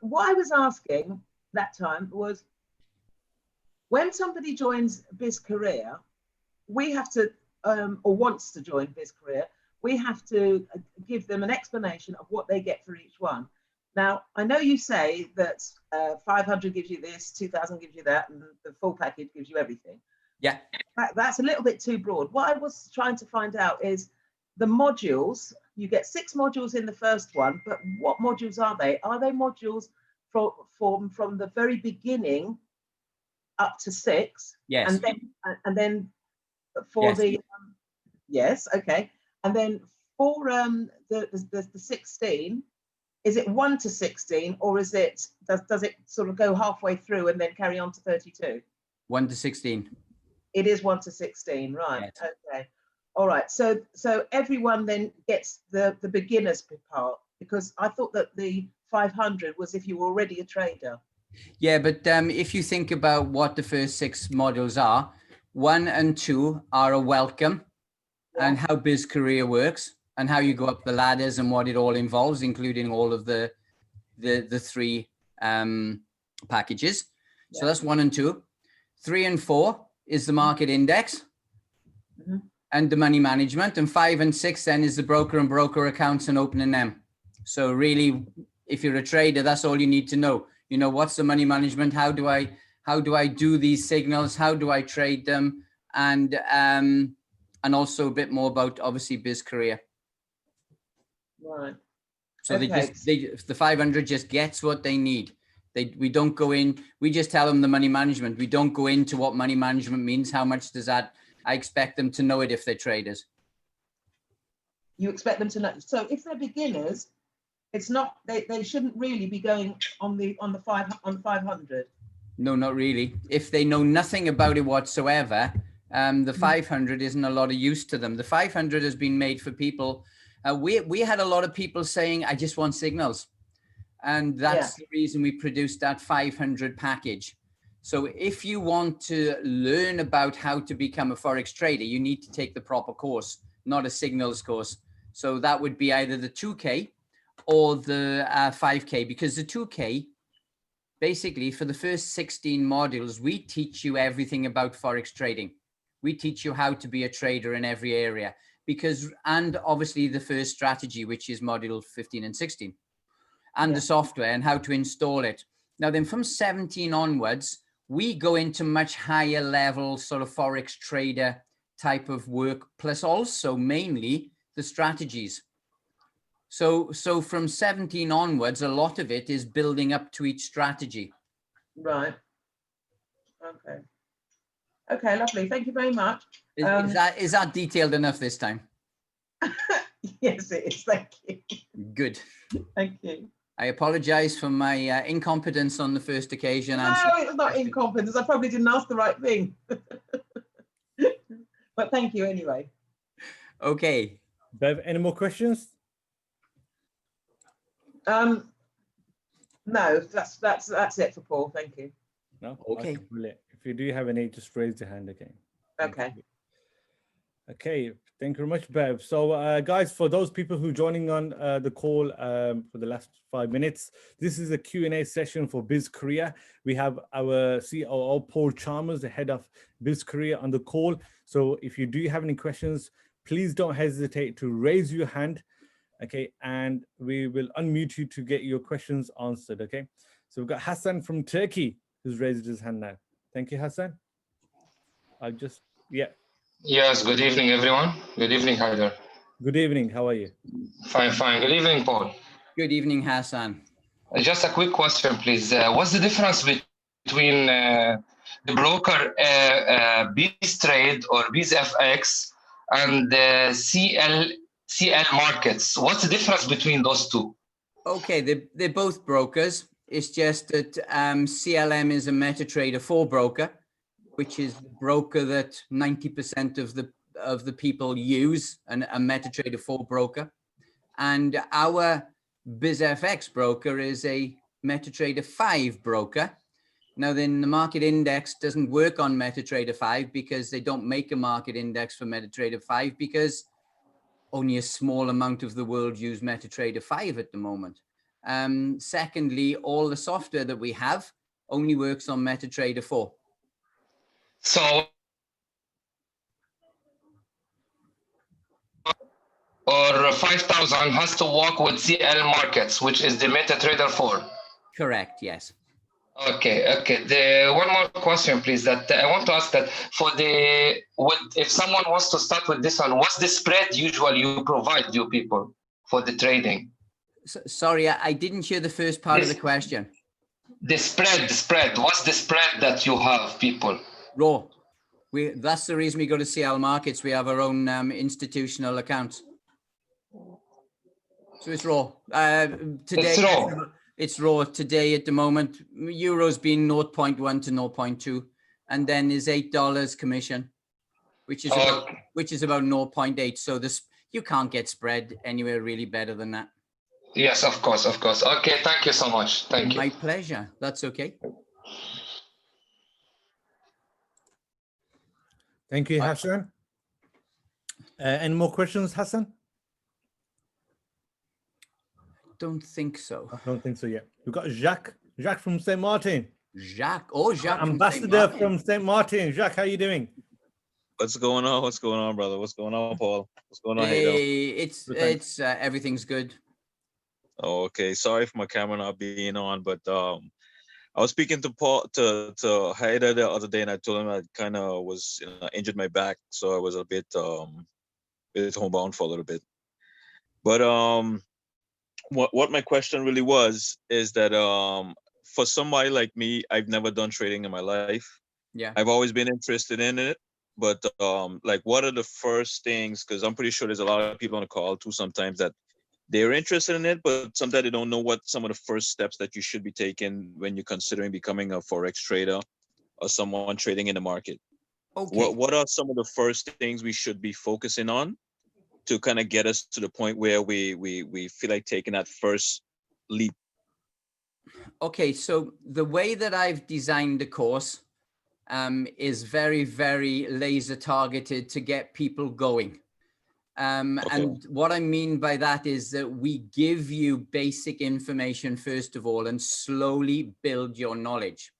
what I was asking that time was, when somebody joins BizzCareer, we have to, or wants to join BizzCareer, we have to give them an explanation of what they get for each one. Now, I know you say that 500 gives you this, 2,000 gives you that, and the full package gives you everything. Yeah. That's a little bit too broad. What I was trying to find out is the modules. You get 6 modules in the first one, but what modules are they? Are they modules from the very beginning up to 6? Yes. And then for yes. the yes, okay. And then for the 16, is it 1 to 16, or is it does it sort of go halfway through and then carry on to 32? 1 to 16. It is 1 to 16, right? Yes. Okay. All right. So everyone then gets the beginners part, because I thought that the 500 was if you were already a trader. Yeah, but if you think about what the first 6 modules are, 1 and 2 are a welcome, and how BizzCareer works, and how you go up the ladders and what it all involves, including all of the 3 packages. So that's 1 and 2. 3 and 4 is the market index and the money management, and 5 and 6 then is the broker and broker accounts and opening them. So really, if you're a trader, that's all you need to know. You know, what's the money management? How do I do these signals? How do I trade them? And also a bit more about obviously BizzCareer. Right. So the 500 just gets what they need. We don't go in, we just tell them the money management. We don't go into what money management means. How much does that, I expect them to know it if they're traders. You expect them to know. So if they're beginners, it's not, they shouldn't really be going on the 500. No, not really. If they know nothing about it whatsoever, the 500 isn't a lot of use to them. The 500 has been made for people. We had a lot of people saying, I just want signals. And that's the reason we produced that 500 package. So if you want to learn about how to become a Forex trader, you need to take the proper course, not a signals course. So that would be either the 2K or the 5K, because the 2K, basically for the first 16 modules, we teach you everything about Forex trading. We teach you how to be a trader in every area, and obviously the first strategy, which is module 15 and 16. And the software and how to install it. Now then from 17 onwards, we go into much higher level sort of Forex trader type of work, plus also mainly the strategies. So from 17 onwards, a lot of it is building up to each strategy. Right. Okay. Okay, lovely. Thank you very much. Is that detailed enough this time? Yes, it is. Thank you. Good. Thank you. I apologize for my incompetence on the first occasion. No, it's not incompetence. I probably didn't ask the right thing. But thank you anyway. Okay. Bev, any more questions? No, that's it for Paul. Thank you. No? Okay. Brilliant. If you do have any, just raise your hand again. Okay. Okay, thank you very much, Bev. So guys, for those people who are joining on the call for the last 5 minutes, this is a Q&A session for BizzCareer. We have our COO, Paul Chalmers, the head of BizzCareer, on the call. So if you do have any questions, please don't hesitate to raise your hand, okay? And we will unmute you to get your questions answered, okay? So we've got Hassan from Turkey who's raised his hand now. Thank you, Hassan. Yes, good evening, everyone. Good evening, Haider. Good evening, how are you? Fine, fine. Good evening, Paul. Good evening, Hassan. Just a quick question, please. What's the difference between the broker BizzTrade or BizzFX and the CL markets? What's the difference between those two? Okay, they're both brokers. It's just that CLM is a MetaTrader 4 broker, which is the broker that 90% of the people use, a MetaTrader 4 broker. And our BizzFX broker is a MetaTrader 5 broker. Now then, the market index doesn't work on MetaTrader 5 because they don't make a market index for MetaTrader 5 because only a small amount of the world use MetaTrader 5 at the moment. Secondly, all the software that we have only works on MetaTrader 4. So, or 5,000 has to work with CL markets, which is the MetaTrader 4. Correct, yes. Okay. One more question, please. That I want to ask that if someone wants to start with this one, what's the spread usually you provide you people for the trading? Sorry, I didn't hear the first part of the question. The spread. What's the spread that you have, people? Raw. That's the reason we go to CL Markets. We have our own institutional accounts. So it's raw. Today, it's raw today at the moment. Euro's been 0.1 to 0.2, and then is $8 commission, which is about 0.8. So you can't get spread anywhere really better than that. Yes, of course. Okay, thank you so much. Thank you. My pleasure. That's okay. Thank you, Hassan. Any more questions, Hassan? Don't think so. I don't think so yet. We've got Jacques from St. Martin. Jacques Ambassador from St. Martin. Jacques, how are you doing? What's going on? What's going on, brother? What's going on, Paul? What's going on? Hey, it's everything's good. Oh, okay. Sorry for my camera not being on, but I was speaking to Paul to Haida the other day, and I told him I kind of was injured my back, so I was a bit homebound for a little bit. But what my question really was is that for somebody like me, I've never done trading in my life. Yeah, I've always been interested in it, but like, what are the first things? Because I'm pretty sure there's a lot of people on the call too sometimes that they're interested in it, but sometimes they don't know what some of the first steps that you should be taking when you're considering becoming a Forex trader or someone trading in the market. Okay. What are some of the first things we should be focusing on to kind of get us to the point where we feel like taking that first leap? Okay, so the way that I've designed the course is very, very laser targeted to get people going. And what I mean by that is that we give you basic information, first of all, and slowly build your knowledge.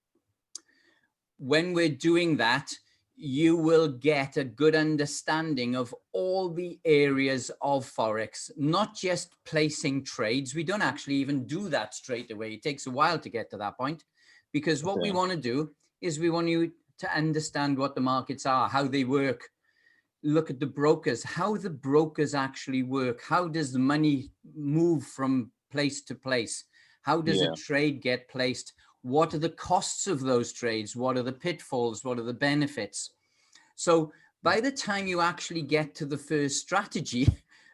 When we're doing that, you will get a good understanding of all the areas of Forex, not just placing trades. We don't actually even do that straight away. It takes a while to get to that point, because what we want to do is we want you to understand what the markets are, how they work. Look at the brokers, how the brokers actually work. How does the money move from place to place? How does a trade get placed? What are the costs of those trades? What are the pitfalls? What are the benefits? So by the time you actually get to the first strategy,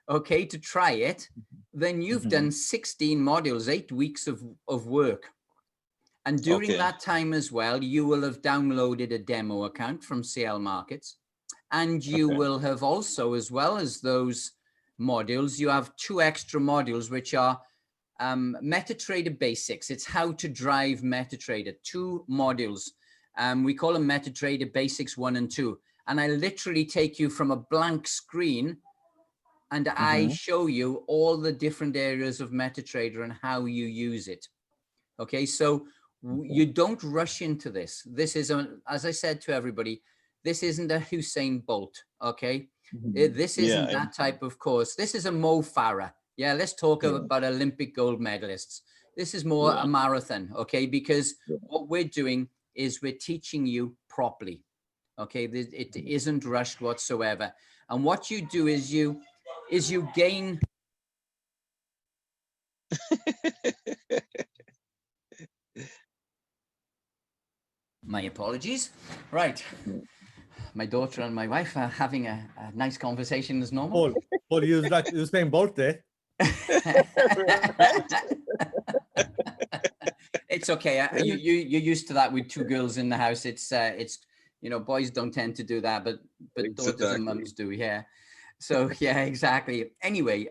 okay, to try it, then you've done 16 modules, 8 weeks of work. And during that time as well, you will have downloaded a demo account from CL Markets. And you will have also, as well as those modules, you have 2 extra modules, which are MetaTrader Basics. It's how to drive MetaTrader, 2 modules. We call them MetaTrader Basics 1 and 2. And I literally take you from a blank screen and I show you all the different areas of MetaTrader and how you use it. Okay, so you don't rush into this. This is, as I said to everybody, this isn't a Usain Bolt, okay? This isn't that type of course. This is a Mo Farah. Yeah, let's talk about Olympic gold medalists. This is more a marathon, okay? Because what we're doing is we're teaching you properly, okay? It isn't rushed whatsoever. And what you do is you gain... My apologies. Right. My daughter and my wife are having a nice conversation as normal. Paul, you was saying both there. It's okay. You're used to that with 2 girls in the house. It's you know, boys don't tend to do that, but daughters and mums do. Yeah. So yeah, exactly. Anyway,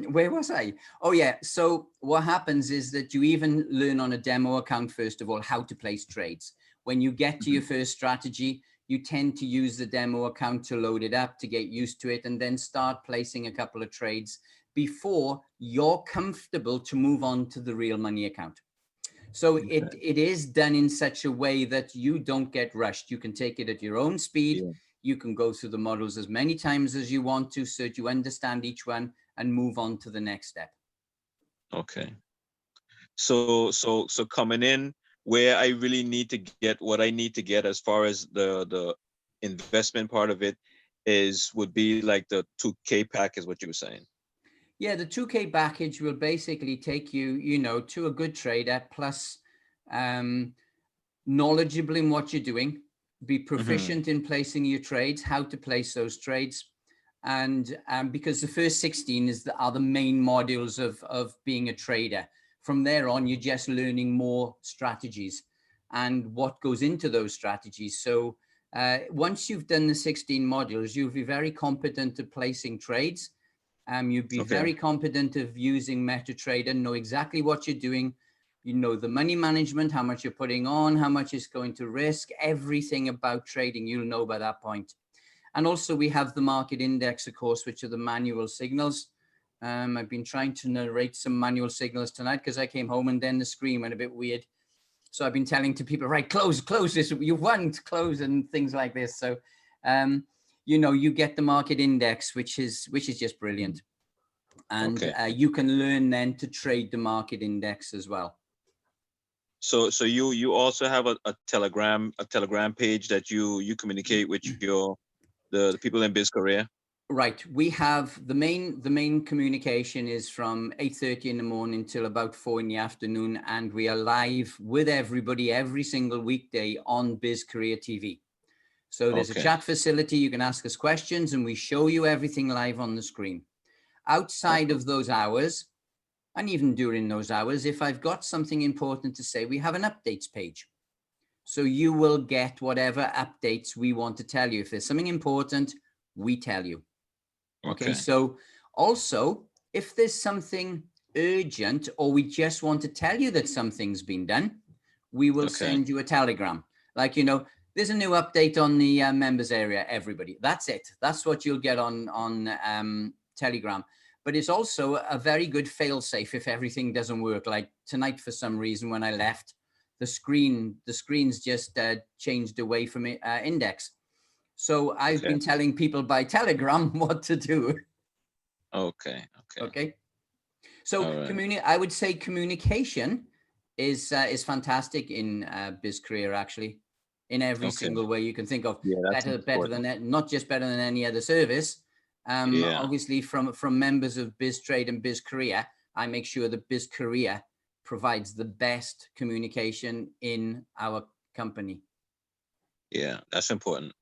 where was I? Oh yeah. So what happens is that you even learn on a demo account, first of all, how to place trades. When you get to your first strategy, you tend to use the demo account to load it up, to get used to it, and then start placing a couple of trades. before you're comfortable to move on to the real money account. So it is done in such a way that you don't get rushed. You can take it at your own speed. Yeah. You can go through the models as many times as you want to, so that you understand each one and move on to the next step. Okay. So coming in, where I really need to get what I need to get as far as the investment part of it would be like the 2K pack is what you were saying. Yeah, the 2K package will basically take you, you know, to a good trader, plus knowledgeable in what you're doing, be proficient in placing your trades, how to place those trades. And because the first 16 are the main modules of being a trader. From there on, you're just learning more strategies and what goes into those strategies. So once you've done the 16 modules, you'll be very competent at placing trades. You'd be very competent of using MetaTrader, know exactly what you're doing. You know the money management, how much you're putting on, how much is going to risk, everything about trading you'll know by that point. And also we have the market index, of course, which are the manual signals. I've been trying to narrate some manual signals tonight because I came home and then the screen went a bit weird. So I've been telling to people, right, close this, you want close and things like this. So, you know, you get the market index, which is just brilliant. And you can learn then to trade the market index as well. So you also have a Telegram page that you communicate with the people in BizzCareer? Right. We have the main communication is from 8:30 in the morning till about 4 in the afternoon, and we are live with everybody every single weekday on BizzCareer TV. So there's a chat facility. You can ask us questions, and we show you everything live on the screen. Outside of those hours, and even during those hours, if I've got something important to say, we have an updates page. So you will get whatever updates we want to tell you. If there's something important, we tell you. Okay. So also, if there's something urgent or we just want to tell you that something's been done, we will send you a telegram. Like, you know, there's a new update on the members area, everybody. That's it. That's what you'll get on Telegram. But it's also a very good fail-safe if everything doesn't work. Like tonight, for some reason, when I left, the screen's just changed away from index. So I've been telling people by Telegram what to do. Okay. So I would say communication is fantastic in BizzCareer, actually, in every single way you can think of. Better than that, not just better than any other service. Obviously, from members of BizzTrade and BizzCareer, I make sure that BizzCareer provides the best communication in our company. Yeah, that's important.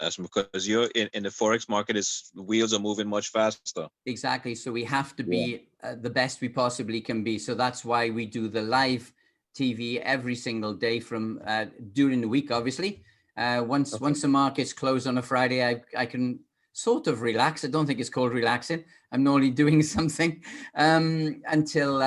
That's because you're in the Forex market, wheels are moving much faster. Exactly. So we have to be the best we possibly can be. So that's why we do the live TV every single day from during the week, obviously. Once the markets close on a Friday, I can sort of relax. I don't think it's called relaxing. I'm normally doing something until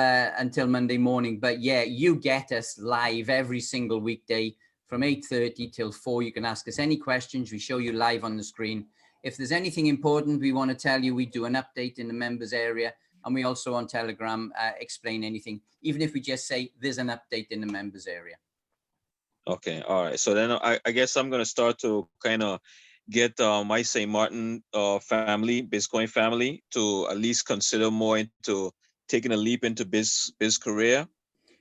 Monday morning. But yeah, you get us live every single weekday from 8:30 till 4. You can ask us any questions. We show you live on the screen. If there's anything important we want to tell you, we do an update in the members area. And we also on Telegram explain anything, even if we just say there's an update in the members area. Okay. All right. So then I guess I'm going to start to kind of get my St. Martin family, BizzCoin family, to at least consider more into taking a leap into BizzCareer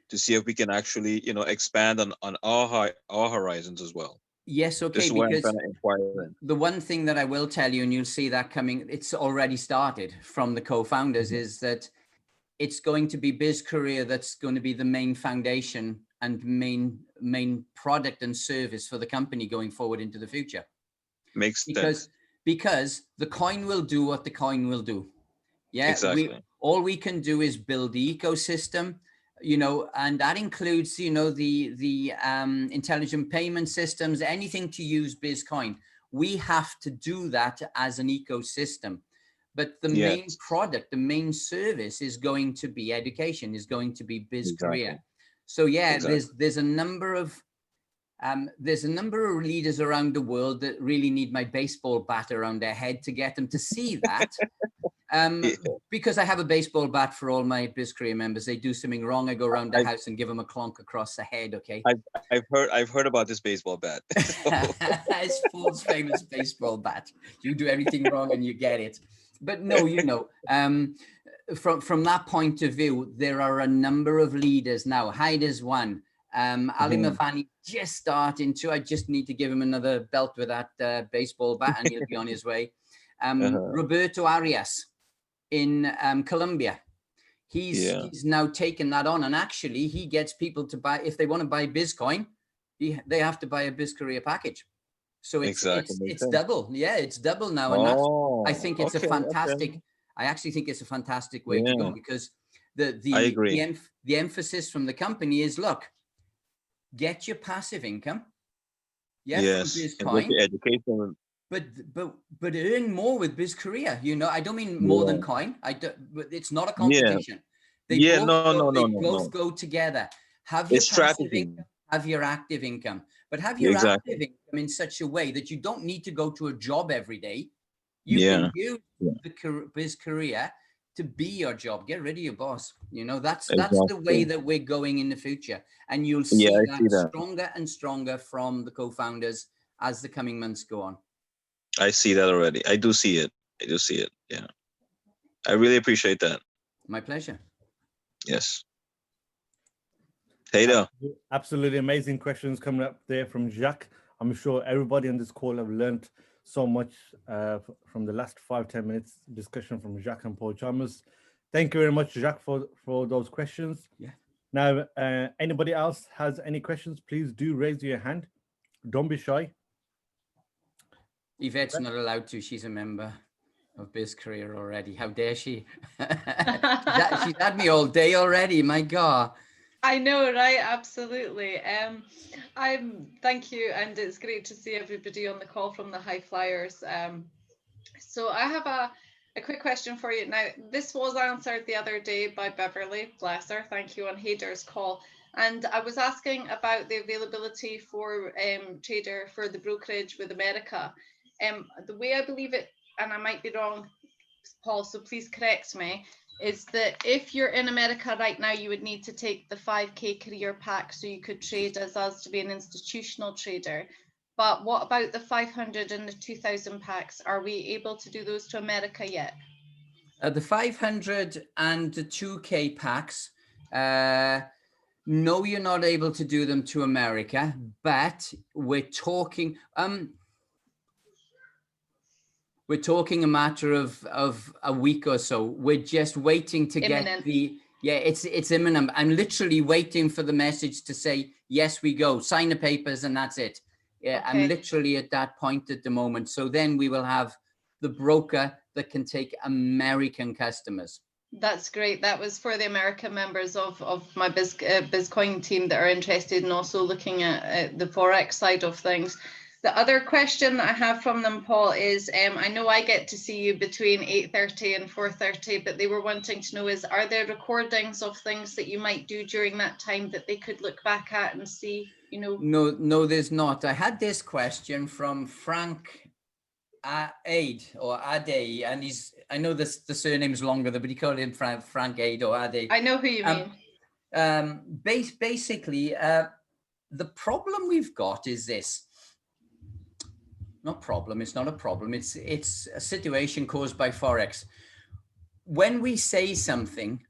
to see if we can actually, you know, expand on our horizons as well. Yes, okay, because the one thing that I will tell you, and you'll see that coming, it's already started from the co-founders, is that it's going to be BizzCareer that's going to be the main foundation and main product and service for the company going forward into the future. Makes sense. Because the coin will do what the coin will do. Yeah, exactly. All we can do is build the ecosystem, you know, and that includes, you know, the intelligent payment systems, anything to use BizzCoin. We have to do that as an ecosystem. But the main product, the main service is going to be education, is going to be BizzCareer. So yeah, there's a number of leaders around the world that really need my baseball bat around their head to get them to see that. Because I have a baseball bat for all my BizzCareer members. They do something wrong, I go around the house and give them a clonk across the head. Okay. I've heard about this baseball bat. It's Paul's famous baseball bat. You do everything wrong and you get it. But no, you know, from that point of view, there are a number of leaders now. Hyder's one. Ali Mavani just starting to. I just need to give him another belt with that baseball bat, and he'll be on his way. Roberto Arias in Colombia. He's now taken that on, and actually he gets people to buy, if they want to buy BizzCoin, they have to buy a BizzCareer package. So it's double. Yeah, it's double now. And I think it's a fantastic, I actually think it's a fantastic way to go, because the emphasis from the company is, look, get your passive income. From BizzCoin. Education. But earn more with BizzCareer. You know, I don't mean more than coin. It's not a competition. They both go together. Have your passive income, have your active income, but have your active income in such a way that you don't need to go to a job every day. You can use the BizzCareer to be your job. Get rid of your boss. You know, that's the way that we're going in the future. And you'll see that stronger and stronger from the co-founders as the coming months go on. I see that already. I do see it. Yeah. I really appreciate that. My pleasure. Yes. Hey there. Absolutely amazing questions coming up there from Jacques. I'm sure everybody on this call have learned so much from the last 5-10 minutes discussion from Jacques and Paul Chalmers. Thank you very much, Jacques, for those questions. Yeah. Now, anybody else has any questions, please do raise your hand. Don't be shy. Yvette's not allowed to. She's a member of BizzCareer already. How dare she? She's had me all day already. My God. I know, right? Absolutely. Thank you, and it's great to see everybody on the call from the High Flyers. So I have a quick question for you. Now, this was answered the other day by Beverly, bless her. Thank you, on Hader's call. And I was asking about the availability for trader for the brokerage with America. The way I believe it, and I might be wrong, Paul, so please correct me, is that if you're in America right now, you would need to take the 5K career pack so you could trade as us to be an institutional trader. But what about the 500 and the 2000 packs? Are we able to do those to America yet? The 500 and the 2K packs, no, you're not able to do them to America, but we're talking a matter of a week or so. We're just waiting to Imminent. get it's imminent. I'm literally waiting for the message to say, yes, we go, sign the papers, and that's it. Yeah, okay. I'm literally at that point at the moment. So then we will have the broker that can take American customers. That's great. That was for the American members of my BizzCoin team that are interested in also looking at the Forex side of things. The other question I have from them, Paul, is I know I get to see you between 8:30 and 4:30, but they were wanting to know are there recordings of things that you might do during that time that they could look back at and see, you know? No, there's not. I had this question from Frank Ade, and I know the surname's longer, but he called him Frank Ade or Ade. I know who you mean. Basically, the problem we've got is this. It's not a problem. It's a situation caused by Forex. When we say something,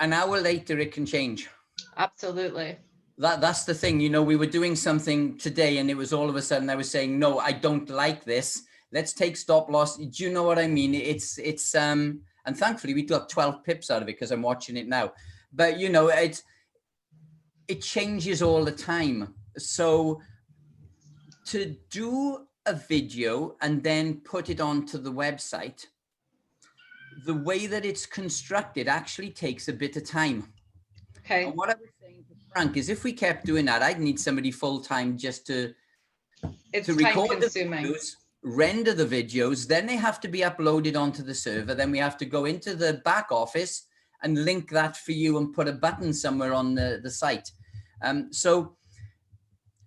an hour later it can change. Absolutely. That's the thing. You know, we were doing something today and it was all of a sudden I was saying, no, I don't like this. Let's take stop loss. Do you know what I mean? It's and thankfully we got 12 pips out of it because I'm watching it now. But you know, it changes all the time. So to do a video and then put it onto the website, the way that it's constructed actually takes a bit of time. Okay. And what I was saying to Frank is if we kept doing that, I'd need somebody full-time just to record the videos, render the videos, then they have to be uploaded onto the server. Then we have to go into the back office and link that for you and put a button somewhere on the site. So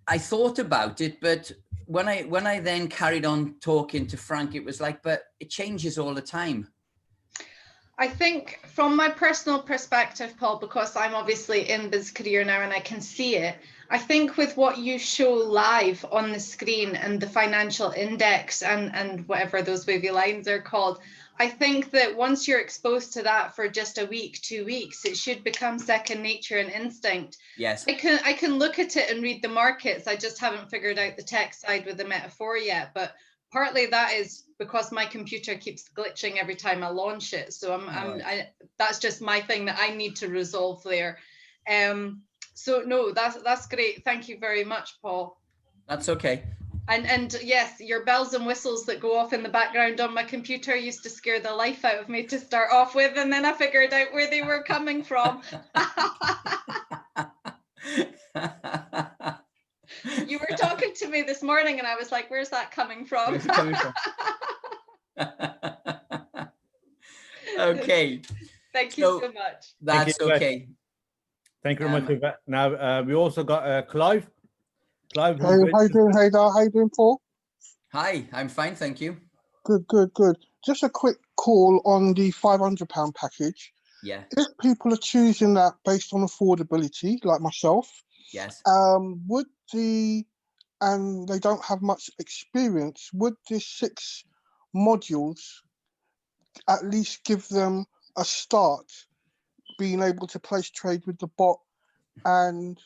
I thought about it, but when I then carried on talking to Frank, it was like, but it changes all the time. I think from my personal perspective, Paul, because I'm obviously in BizzCareer now and I can see it, I think with what you show live on the screen and the financial index and whatever those wavy lines are called, I think that once you're exposed to that for just a week, 2 weeks, it should become second nature and instinct. Yes. I can look at it and read the markets. I just haven't figured out the tech side with the metaphor yet, but partly that is because my computer keeps glitching every time I launch it. So that's just my thing that I need to resolve there. So no, that's great. Thank you very much, Paul. That's okay. And yes, your bells and whistles that go off in the background on my computer used to scare the life out of me to start off with, and then I figured out where they were coming from. You were talking to me this morning and I was like, where's that coming from? Where's it coming from? Okay. Thank you so much. That's okay. Thank you very much for that. Now, we also got Clive. Clive, hey, how you doing, Haydar? How you doing, Paul? Hi, I'm fine, thank you. Good, good, good. Just a quick call on the £500 package. Yeah. If people are choosing that based on affordability, like myself, yes, and they don't have much experience, would the 6 modules at least give them a start, being able to place trade with the bot, and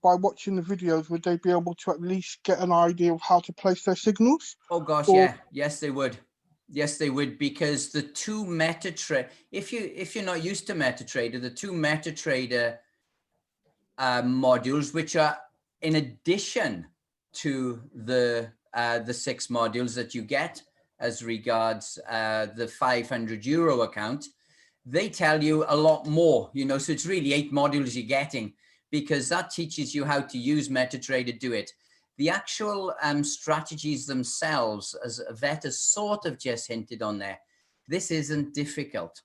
by watching the videos, would they be able to at least get an idea of how to place their signals? Oh gosh, yeah, yes they would. Yes, they would, because the 2 MetaTrader, if you're not used to MetaTrader, the 2 MetaTrader modules, which are in addition to the 6 modules that you get as regards the €500 account, they tell you a lot more, you know, so it's really 8 modules you're getting, because that teaches you how to use MetaTrader, do it. The actual strategies themselves, as Vet has sort of just hinted on there, this isn't difficult.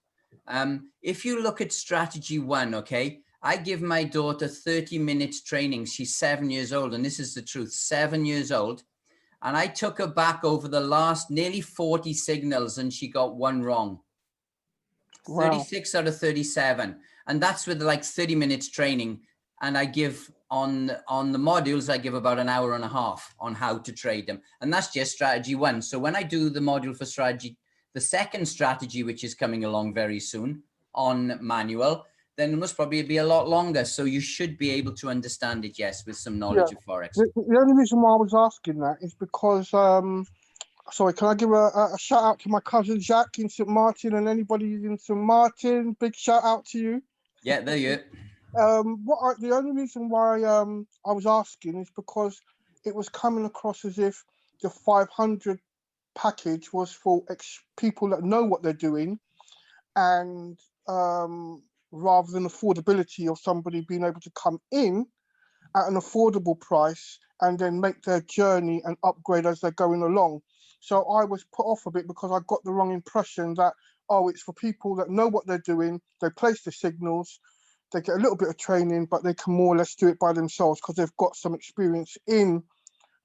If you look at strategy 1, okay, I give my daughter 30 minutes training. She's 7 years old, and this is the truth, 7 years old. And I took her back over the last nearly 40 signals, and she got 1 wrong. Wow. 36 out of 37. And that's with like 30 minutes training. And I give on the modules, I give about an hour and a half on how to trade them. And that's just strategy 1. So when I do the module for strategy, the second strategy, which is coming along very soon on manual, then it must probably be a lot longer. So you should be able to understand it, yes, with some knowledge of Forex. The only reason why I was asking that is because, sorry, can I give a shout out to my cousin Jacques in St. Martin, and anybody in St. Martin, big shout out to you. Yeah, there you the only reason why I was asking is because it was coming across as if the 500 package was for people that know what they're doing, and rather than affordability of somebody being able to come in at an affordable price and then make their journey and upgrade as they're going along. So I was put off a bit because I got the wrong impression that, oh, it's for people that know what they're doing, they place the signals, they get a little bit of training, but they can more or less do it by themselves because they've got some experience in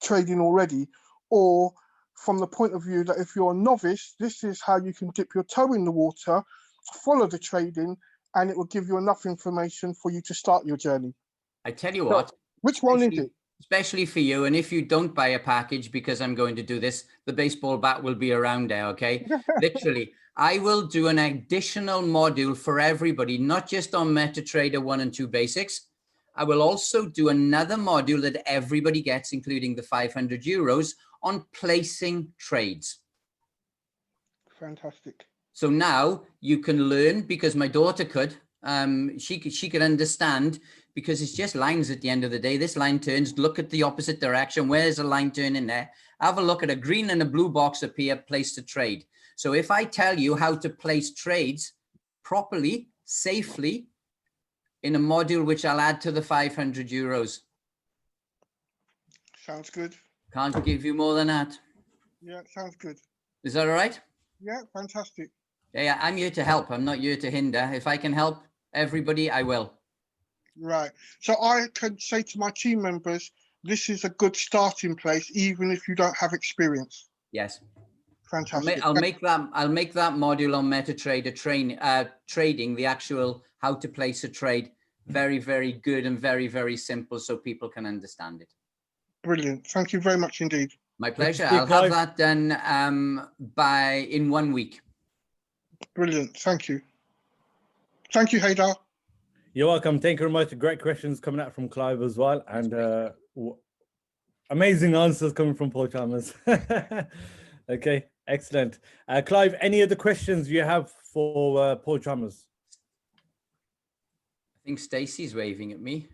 trading already. Or from the point of view that if you're a novice, this is how you can dip your toe in the water, follow the trading, and it will give you enough information for you to start your journey. I tell you what. Which one is it? Especially for you. And if you don't buy a package, because I'm going to do this, the baseball bat will be around there, okay? Literally, I will do an additional module for everybody, not just on MetaTrader 1 and 2 basics. I will also do another module that everybody gets, including the €500, on placing trades. Fantastic. So now you can learn, because my daughter could, she could understand, because it's just lines at the end of the day. This line turns, look at the opposite direction. Where's a line turn in there? Have a look at a green and a blue box appear, place to trade. So if I tell you how to place trades properly, safely, in a module which I'll add to the €500. Sounds good. Can't give you more than that. Yeah, sounds good. Is that all right? Yeah, fantastic. Yeah, I'm here to help. I'm not here to hinder. If I can help everybody, I will. Right. So I can say to my team members, this is a good starting place, even if you don't have experience. Yes. Fantastic. I'll make that module on MetaTrader trading, the actual how to place a trade, very, very good and very, very simple so people can understand it. Brilliant. Thank you very much indeed. My pleasure. I'll have that done in 1 week. Brilliant. Thank you. Thank you, Haydar. You're welcome. Thank you very much. Great questions coming out from Clive as well. And amazing answers coming from Paul Chalmers. Okay, excellent. Clive, any other questions you have for Paul Chalmers? I think Stacey's waving at me.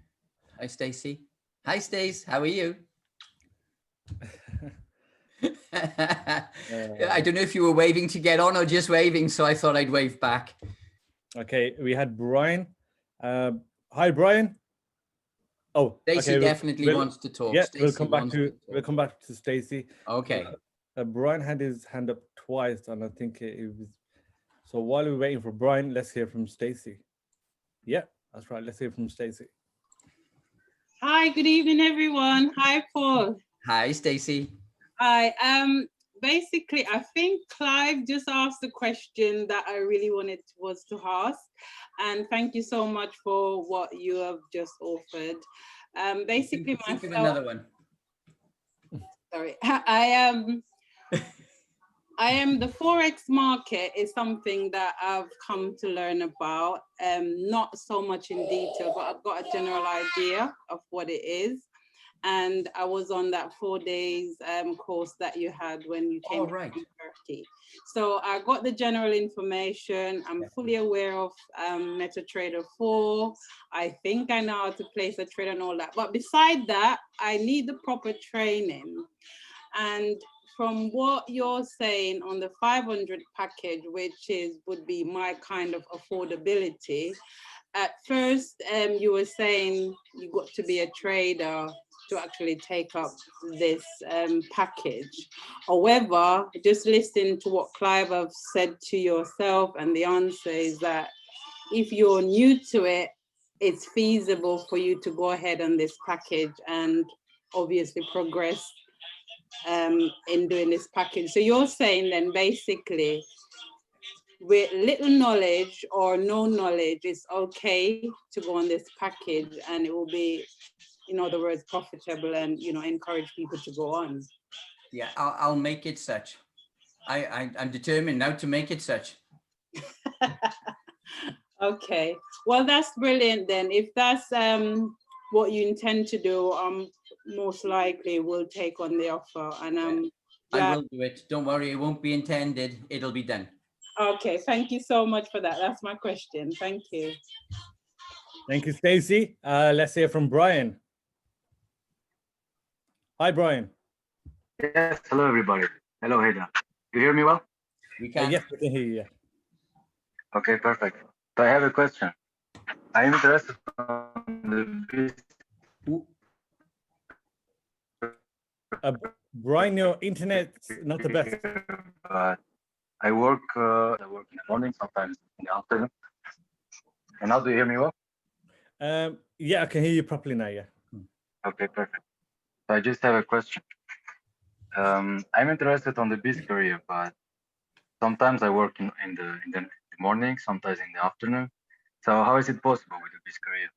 Hi, Stacey. Hi, Stace. How are you? I don't know if you were waving to get on or just waving, so I thought I'd wave back. Okay, we had Brian. Hi, Brian. Oh, Stacey definitely wants to talk. Yeah, Stacey we'll come back to Stacey. Okay. Brian had his hand up twice, and I think it was. So while we're waiting for Brian, let's hear from Stacey. Yeah, that's right. Let's hear from Stacey. Hi, good evening, everyone. Hi, Paul. Hi, Stacey. Hi. Basically, I think Clive just asked the question that I really wanted was to ask, and thank you so much for what you have just offered. Basically, think of another one. Sorry, I am the Forex market is something that I've come to learn about, not so much in detail, but I've got a general idea of what it is. And I was on that 4 days course that you had when you came to Turkey. So I got the general information. I'm fully aware of MetaTrader 4. I think I know how to place a trade and all that. But beside that, I need the proper training. And from what you're saying on the 500 package, which would be my kind of affordability, at first you were saying you got to be a trader to actually take up this package. However, just listening to what Clive have said to yourself, and the answer is that if you're new to it, it's feasible for you to go ahead on this package and obviously progress in doing this package. So you're saying then basically with little knowledge or no knowledge, it's okay to go on this package and it will be, in other words, profitable and, you know, encourage people to go on. Yeah, I'll make it such. I'm determined now to make it such. Okay, well, that's brilliant then. If that's what you intend to do, most likely will take on the offer, and I will do it. Don't worry, it won't be intended. It'll be done. Okay, thank you so much for that. That's my question. Thank you. Thank you, Stacey. Let's hear from Brian. Hi, Brian. Yes, hello, everybody. Hello, Haydar. You hear me well? We can. Yes, we can hear you. Yeah. Okay, perfect. So I have a question. I'm interested in the Brian, your internet's not the best. But I work in the morning, sometimes in the afternoon. And now do you hear me well? Yeah, I can hear you properly now, yeah. Okay, perfect. So I just have a question. I'm interested on the BizzCareer, but sometimes I work in the morning, sometimes in the afternoon. So how is it possible with the BizzCareer?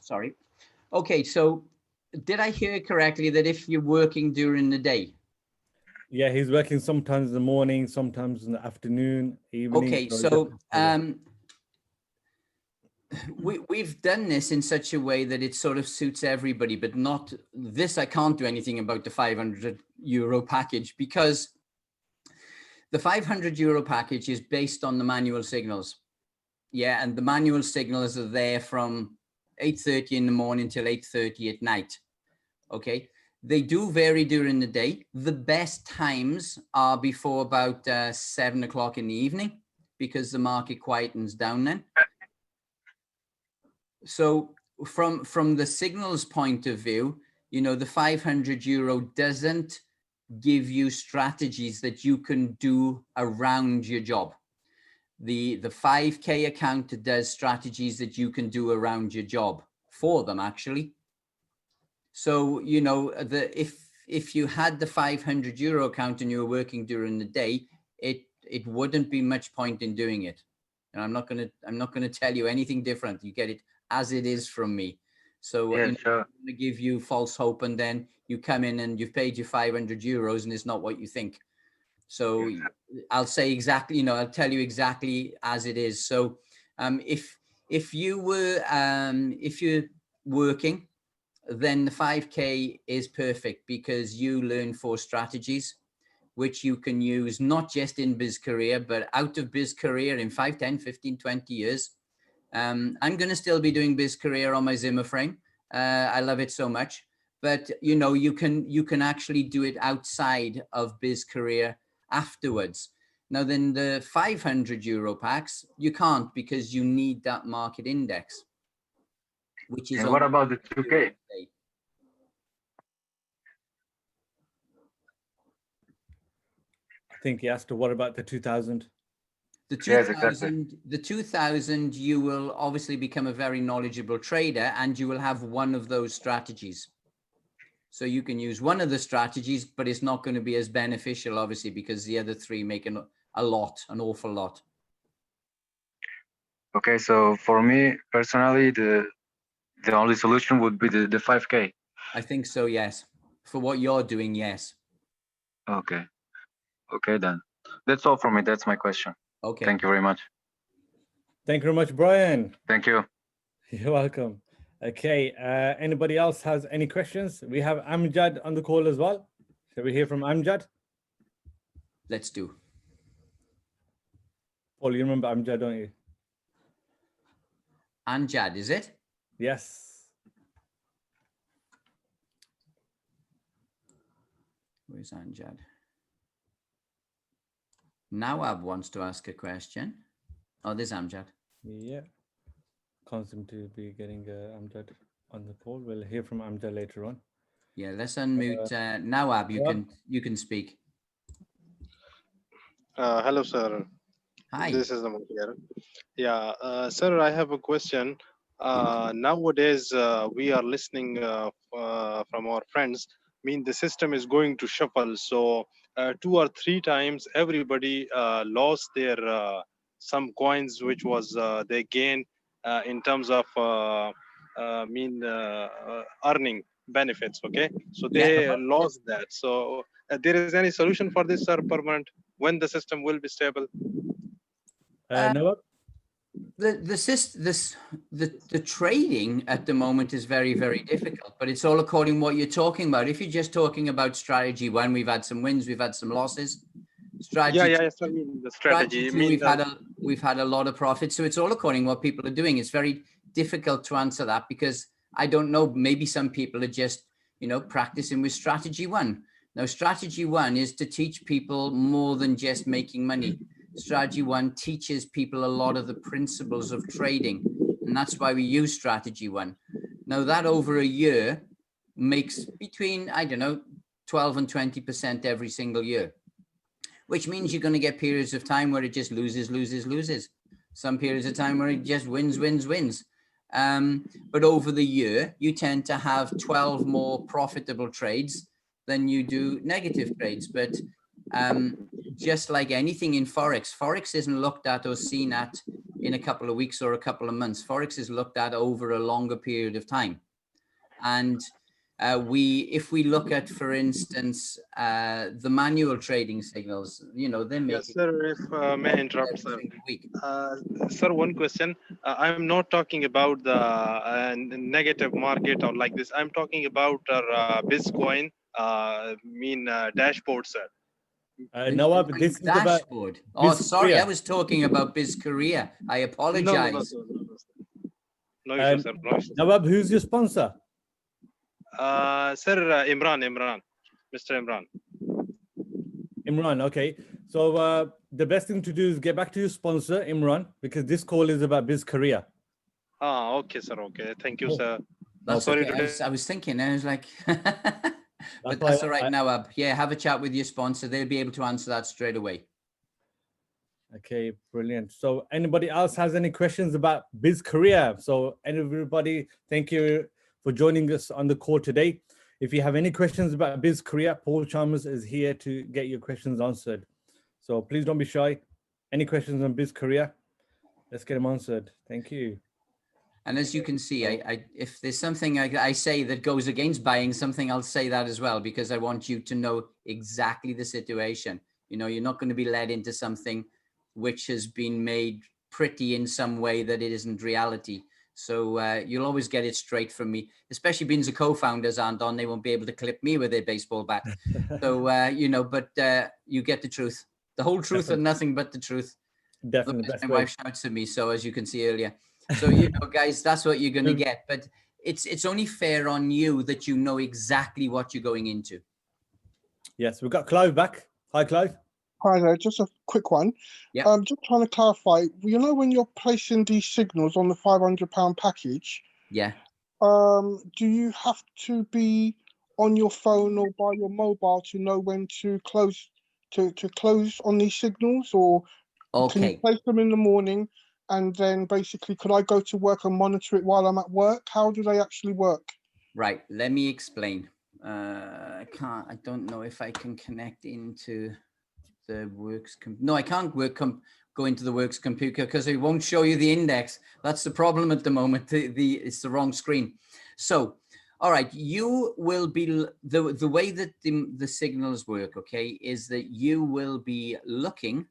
Sorry. Okay, so did I hear correctly that if you're working during the day? Yeah, he's working sometimes in the morning, sometimes in the afternoon, evening. Okay, so we've done this in such a way that it sort of suits everybody, but not this. I can't do anything about the 500 euro package because the 500 euro package is based on the manual signals. Yeah, and the manual signals are there from 8:30 in the morning till 8:30 at night. Okay, they do vary during the day. The best times are before about 7 o'clock in the evening because the market quietens down then. So from the signals point of view, you know, the 500 euro doesn't give you strategies that you can do around your job. The 5K account does strategies that you can do around your job for them, actually. So, you know, if you had the €500 account and you were working during the day, it wouldn't be much point in doing it. And I'm not gonna tell you anything different. You get it as it is from me. So Yeah, I'm sure. gonna give you false hope, and then you come in and you've paid your €500 and it's not what you think. So I'll say exactly, you know, I'll tell you exactly as it is. So if you're working, then the 5K is perfect because you learn 4 strategies, which you can use not just in BizzCareer, but out of BizzCareer in 5, 10, 15, 20 years. I'm going to still be doing BizzCareer on my Zimmer frame. I love it so much, but you know, you can actually do it outside of BizzCareer afterwards. Now then the €500 packs, you can't because you need that market index, which is. And what about the 2K? I think he asked, what about the 2000? The 2000, Yes, exactly. the 2000, you will obviously become a very knowledgeable trader and you will have one of those strategies. So you can use one of the strategies, but it's not going to be as beneficial, obviously, because the other 3 make an awful lot. Okay, so for me personally, the only solution would be the 5K. I think so, yes. For what you're doing, yes. Okay. Okay, then. That's all for me. That's my question. Okay. Thank you very much. Thank you very much, Brian. Thank you. You're welcome. Okay, anybody else has any questions? We have Amjad on the call as well. Shall we hear from Amjad? Let's do. Paul, you remember Amjad, don't you? Amjad, is it? Yes. Where's Amjad? Nawab wants to ask a question. Oh, there's Amjad. Yeah. Can't seem to be getting Amjad on the call. We'll hear from Amjad later on. Yeah, let's unmute Nawab. You can speak. Hello, sir. Hi. This is Naman here. Yeah, sir, I have a question. Nowadays, we are listening from our friends. I mean, the system is going to shuffle. So 2 or 3 times, everybody lost their some coins, which was they gained in terms of earning benefits. Okay, so they lost that. So there is any solution for this, sir, permanent, when the system will be stable? Nawab? The trading at the moment is very, very difficult, but it's all according to what you're talking about. If you're just talking about strategy 1, we've had some wins, we've had some losses. Strategy Yes, I mean the strategy. Strategy 2, we've had a lot of profits. So it's all according to what people are doing. It's very difficult to answer that because I don't know. Maybe some people are just, you know, practicing with strategy 1. Now, strategy 1 is to teach people more than just making money. Strategy 1 teaches people a lot of the principles of trading, and that's why we use strategy 1. Now that over a year makes between, I don't know, 12 and 20% every single year, which means you're going to get periods of time where it just loses. Some periods of time where it just wins. But over the year, you tend to have 12 more profitable trades than you do negative trades. But just like anything in Forex isn't looked at or seen at in a couple of weeks or a couple of months. Forex is looked at over a longer period of time. And if we look at, for instance, the manual trading signals, you know, they're making. Yes, sir, if may I interrupt, sir. Sir, one question. I'm not talking about the negative market or like this. I'm talking about our BizzCoin dashboard, sir. Nawab, this is dashboard. Oh, sorry, I was talking about BizzCareer. I apologize. No issue, sir. No issue. Nawab, who's your sponsor? Sir, Imran, Mr. Imran. Imran, okay. So the best thing to do is get back to your sponsor, Imran, because this call is about BizzCareer. Okay, sir. Okay, thank you, sir. That's sorry okay. I was thinking, I was like, but that's all right, Nawab. Yeah, have a chat with your sponsor. They'll be able to answer that straight away. Okay, brilliant. So anybody else has any questions about BizzCareer? So everybody, thank you for joining us on the call today. If you have any questions about BizzCareer, Paul Chalmers is here to get your questions answered. So please don't be shy. Any questions on BizzCareer? Let's get them answered. Thank you. And as you can see, if there's something I say that goes against buying something, I'll say that as well, because I want you to know exactly the situation. You know, you're not going to be led into something which has been made pretty in some way that it isn't reality. So you'll always get it straight from me, especially being the co-founders aren't on. They won't be able to clip me with their baseball bat. So, you know, but you get the truth, the whole truth. Definitely. And nothing but the truth. Definitely. My wife shouts at me. So as you can see earlier. So, you know, guys, that's what you're going to get. But it's only fair on you that you know exactly what you're going into. Yes, we've got Clive back. Hi, Clive. Hi there, just a quick one. Yeah. Just trying to clarify, you know, when you're placing these signals on the £500 package, yeah. Do you have to be on your phone or by your mobile to know when to close to close on these signals, or can you place them in the morning and then basically could I go to work and monitor it while I'm at work? How do they actually work? Right, let me explain. I don't know if I can connect into the works. No, I can't go into the works computer because it won't show you the index. That's the problem at the moment. It's the wrong screen. So, all right, you will be the way that the signals work, okay, is that you will be looking,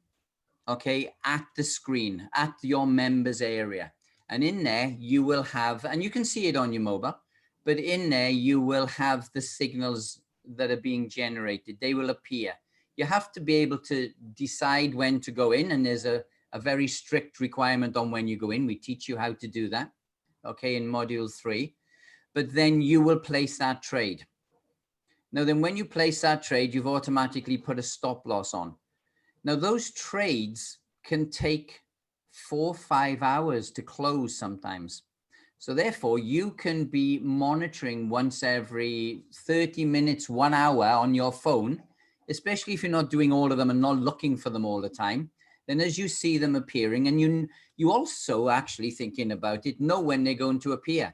okay, at the screen, at your members area. And in there you will have, and you can see it on your mobile, but in there you will have the signals that are being generated. They will appear. You have to be able to decide when to go in, and there's a very strict requirement on when you go in. We teach you how to do that, okay, in module 3. But then you will place that trade. Now then, when you place that trade, you've automatically put a stop loss on. Now those trades can take 4 or 5 hours to close sometimes. So therefore you can be monitoring once every 30 minutes, 1 hour on your phone, especially if you're not doing all of them and not looking for them all the time. Then as you see them appearing, and you also actually thinking about it, know when they're going to appear.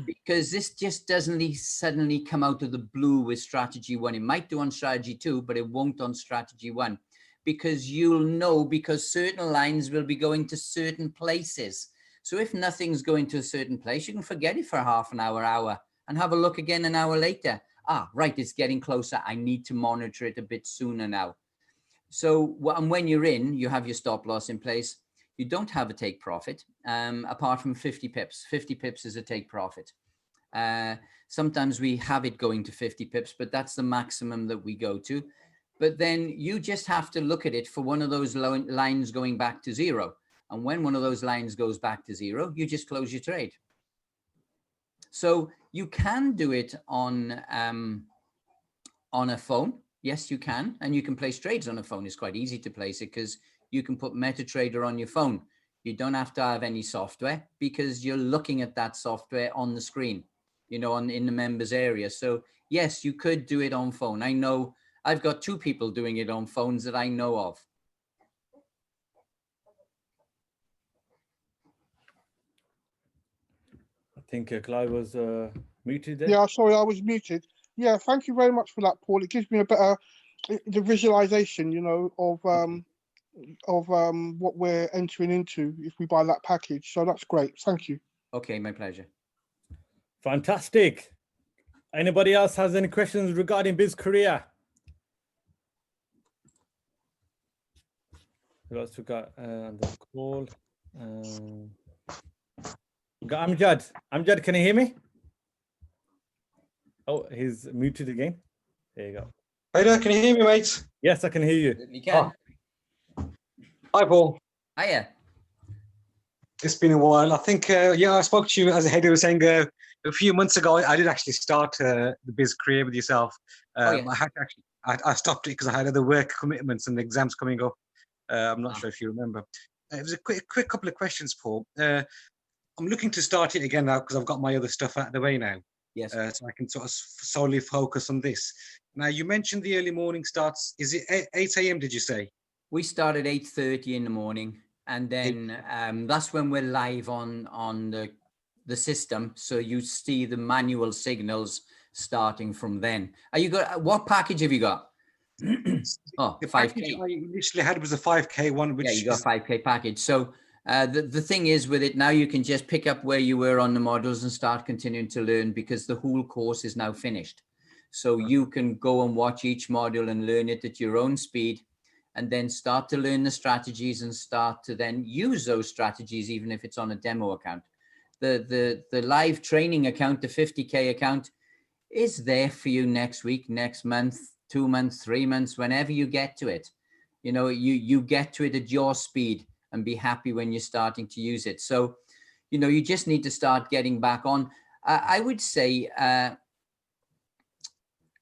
Because this just doesn't suddenly come out of the blue with strategy 1. It might do on strategy 2, but it won't on strategy 1. Because you'll know, because certain lines will be going to certain places. So if nothing's going to a certain place, you can forget it for half an hour, and have a look again an hour later. Ah, right, it's getting closer. I need to monitor it a bit sooner now. So and when you're in, you have your stop loss in place. You don't have a take profit, apart from 50 pips. 50 pips is a take profit. Sometimes we have it going to 50 pips, but that's the maximum that we go to. But then you just have to look at it for one of those lines going back to 0. And when one of those lines goes back to 0, you just close your trade. So you can do it on a phone. Yes, you can. And you can place trades on a phone. It's quite easy to place it because you can put MetaTrader on your phone. You don't have to have any software because you're looking at that software on the screen, you know, in the members area. So yes, you could do it on phone. I know I've got 2 people doing it on phones that I know of. I think Clive was muted there. Yeah, sorry, I was muted. Yeah, thank you very much for that, Paul. It gives me a better the visualization, you know, of what we're entering into if we buy that package. So that's great. Thank you. Okay, my pleasure. Fantastic. Anybody else has any questions regarding BizzCareer? Who else we got on the call? We got Amjad. Amjad, can you hear me? Oh, he's muted again. There you go. Hey there, can you hear me, mate? Yes, I can hear you. You can. Oh. Hi, Paul. Hiya. It's been a while. I think, yeah, I spoke to you, as Heidi was saying, a few months ago. I did actually start the BizzCareer with yourself. Yeah. I had to actually, I stopped it because I had other work commitments and exams coming up. I'm not sure if you remember. It was a quick couple of questions, Paul. I'm looking to start it again now because I've got my other stuff out of the way now. Yes. So I can sort of solely focus on this. Now, you mentioned the early morning starts. Is it 8 a.m., did you say? We start at 8:30 in the morning, and then that's when we're live on the the system, so you see the manual signals starting from then. Are you got, what package have you got? Oh, The 5K. package I initially had was a 5K one, which Yeah, you got is a 5K package. So the thing is with it now, you can just pick up where you were on the modules and start continuing to learn, because the whole course is now finished. So you can go and watch each module and learn it at your own speed, and then start to learn the strategies and start to then use those strategies, even if it's on a demo account. The live training account, the 50K account, is there for you next week, next month, 2 months, 3 months, whenever you get to it. You know, you get to it at your speed and be happy when you're starting to use it. So, you know, you just need to start getting back on. I would say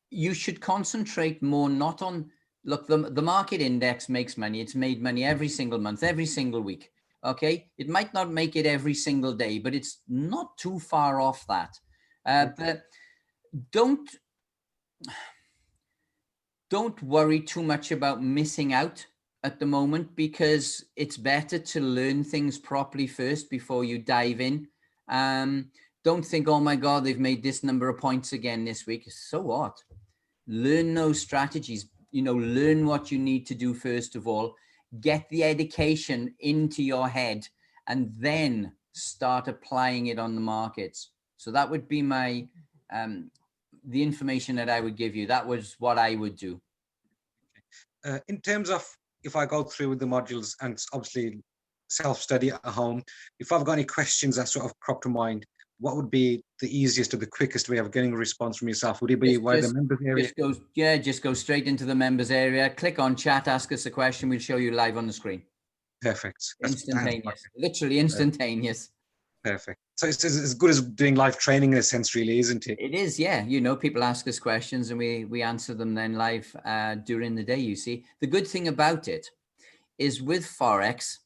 you should concentrate more, not on, look, the market index makes money. It's made money every single month, every single week. Okay. It might not make it every single day, but it's not too far off that. But don't worry too much about missing out at the moment, because it's better to learn things properly first before you dive in. Don't think, oh my God, they've made this number of points again this week. So what? Learn those strategies, you know, learn what you need to do first of all, get the education into your head, and then start applying it on the markets. So that would be my, the information that I would give you. That was what I would do. in terms of if I go through with the modules and obviously self-study at home, if I've got any questions that sort of crop to mind, what would be the easiest or the quickest way of getting a response from yourself? Would it be via the members area? Just go straight into the members area, click on chat, ask us a question. We'll show you live on the screen. Perfect. Instantaneous, literally instantaneous. Perfect. So it's as good as doing live training in a sense, really, isn't it? It is, yeah. You know, people ask us questions and we answer them then live during the day, you see. The good thing about it is with Forex,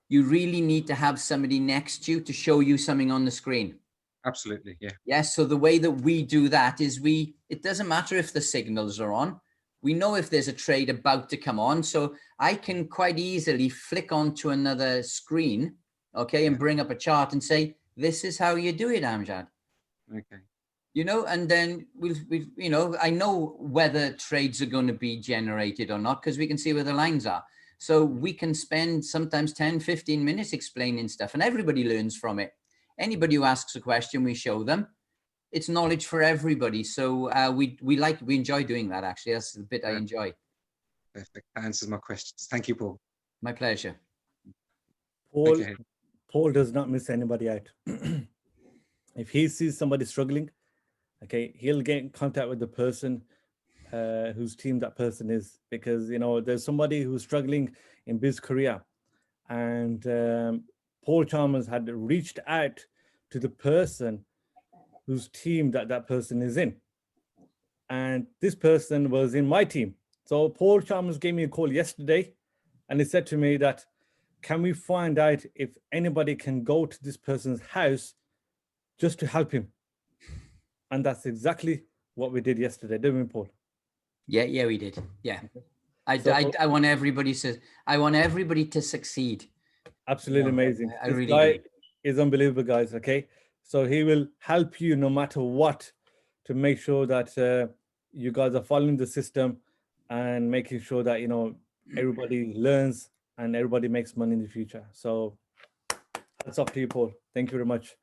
you really need to have somebody next to you to show you something on the screen. Absolutely, yeah. Yes, so the way that we do that is it doesn't matter if the signals are on. We know if there's a trade about to come on. So I can quite easily flick onto another screen, okay, and bring up a chart and say, this is how you do it, Amjad. Okay. You know, and then we've you know, I know whether trades are going to be generated or not, because we can see where the lines are. So we can spend sometimes 10, 15 minutes explaining stuff, and everybody learns from it. Anybody who asks a question, we show them. It's knowledge for everybody. So we enjoy doing that, actually. That's the bit I enjoy. Perfect. That answers my questions. Thank you, Paul. My pleasure. Paul does not miss anybody out. If he sees somebody struggling, okay, he'll get in contact with the person whose team that person is, because, you know, there's somebody who's struggling in BizzCareer, and Paul Chalmers had reached out to the person whose team that person is in, and this person was in my team. So Paul Chalmers gave me a call yesterday, and he said to me that, can we find out if anybody can go to this person's house just to help him? And that's exactly what we did yesterday, didn't we, Paul? Yeah, we did. Yeah. I want everybody to succeed. Absolutely amazing. I this really guy do. is unbelievable, guys. Okay, so he will help you no matter what to make sure that you guys are following the system and making sure that, you know, everybody learns and everybody makes money in the future. So that's up to you, Paul. Thank you very much.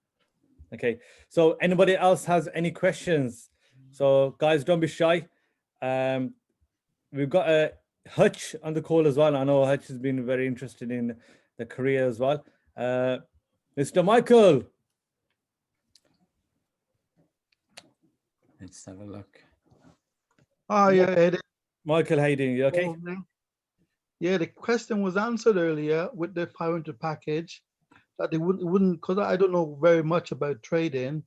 Okay, so anybody else has any questions? So guys, don't be shy. We've got a Hutch on the call as well. I know Hutch has been very interested in the career as well. Mr. Michael. Let's have a look. Oh, yeah, Eddie. Michael, how you doing? You okay? Yeah, the question was answered earlier with the 500 package, that they wouldn't, because I don't know very much about trading.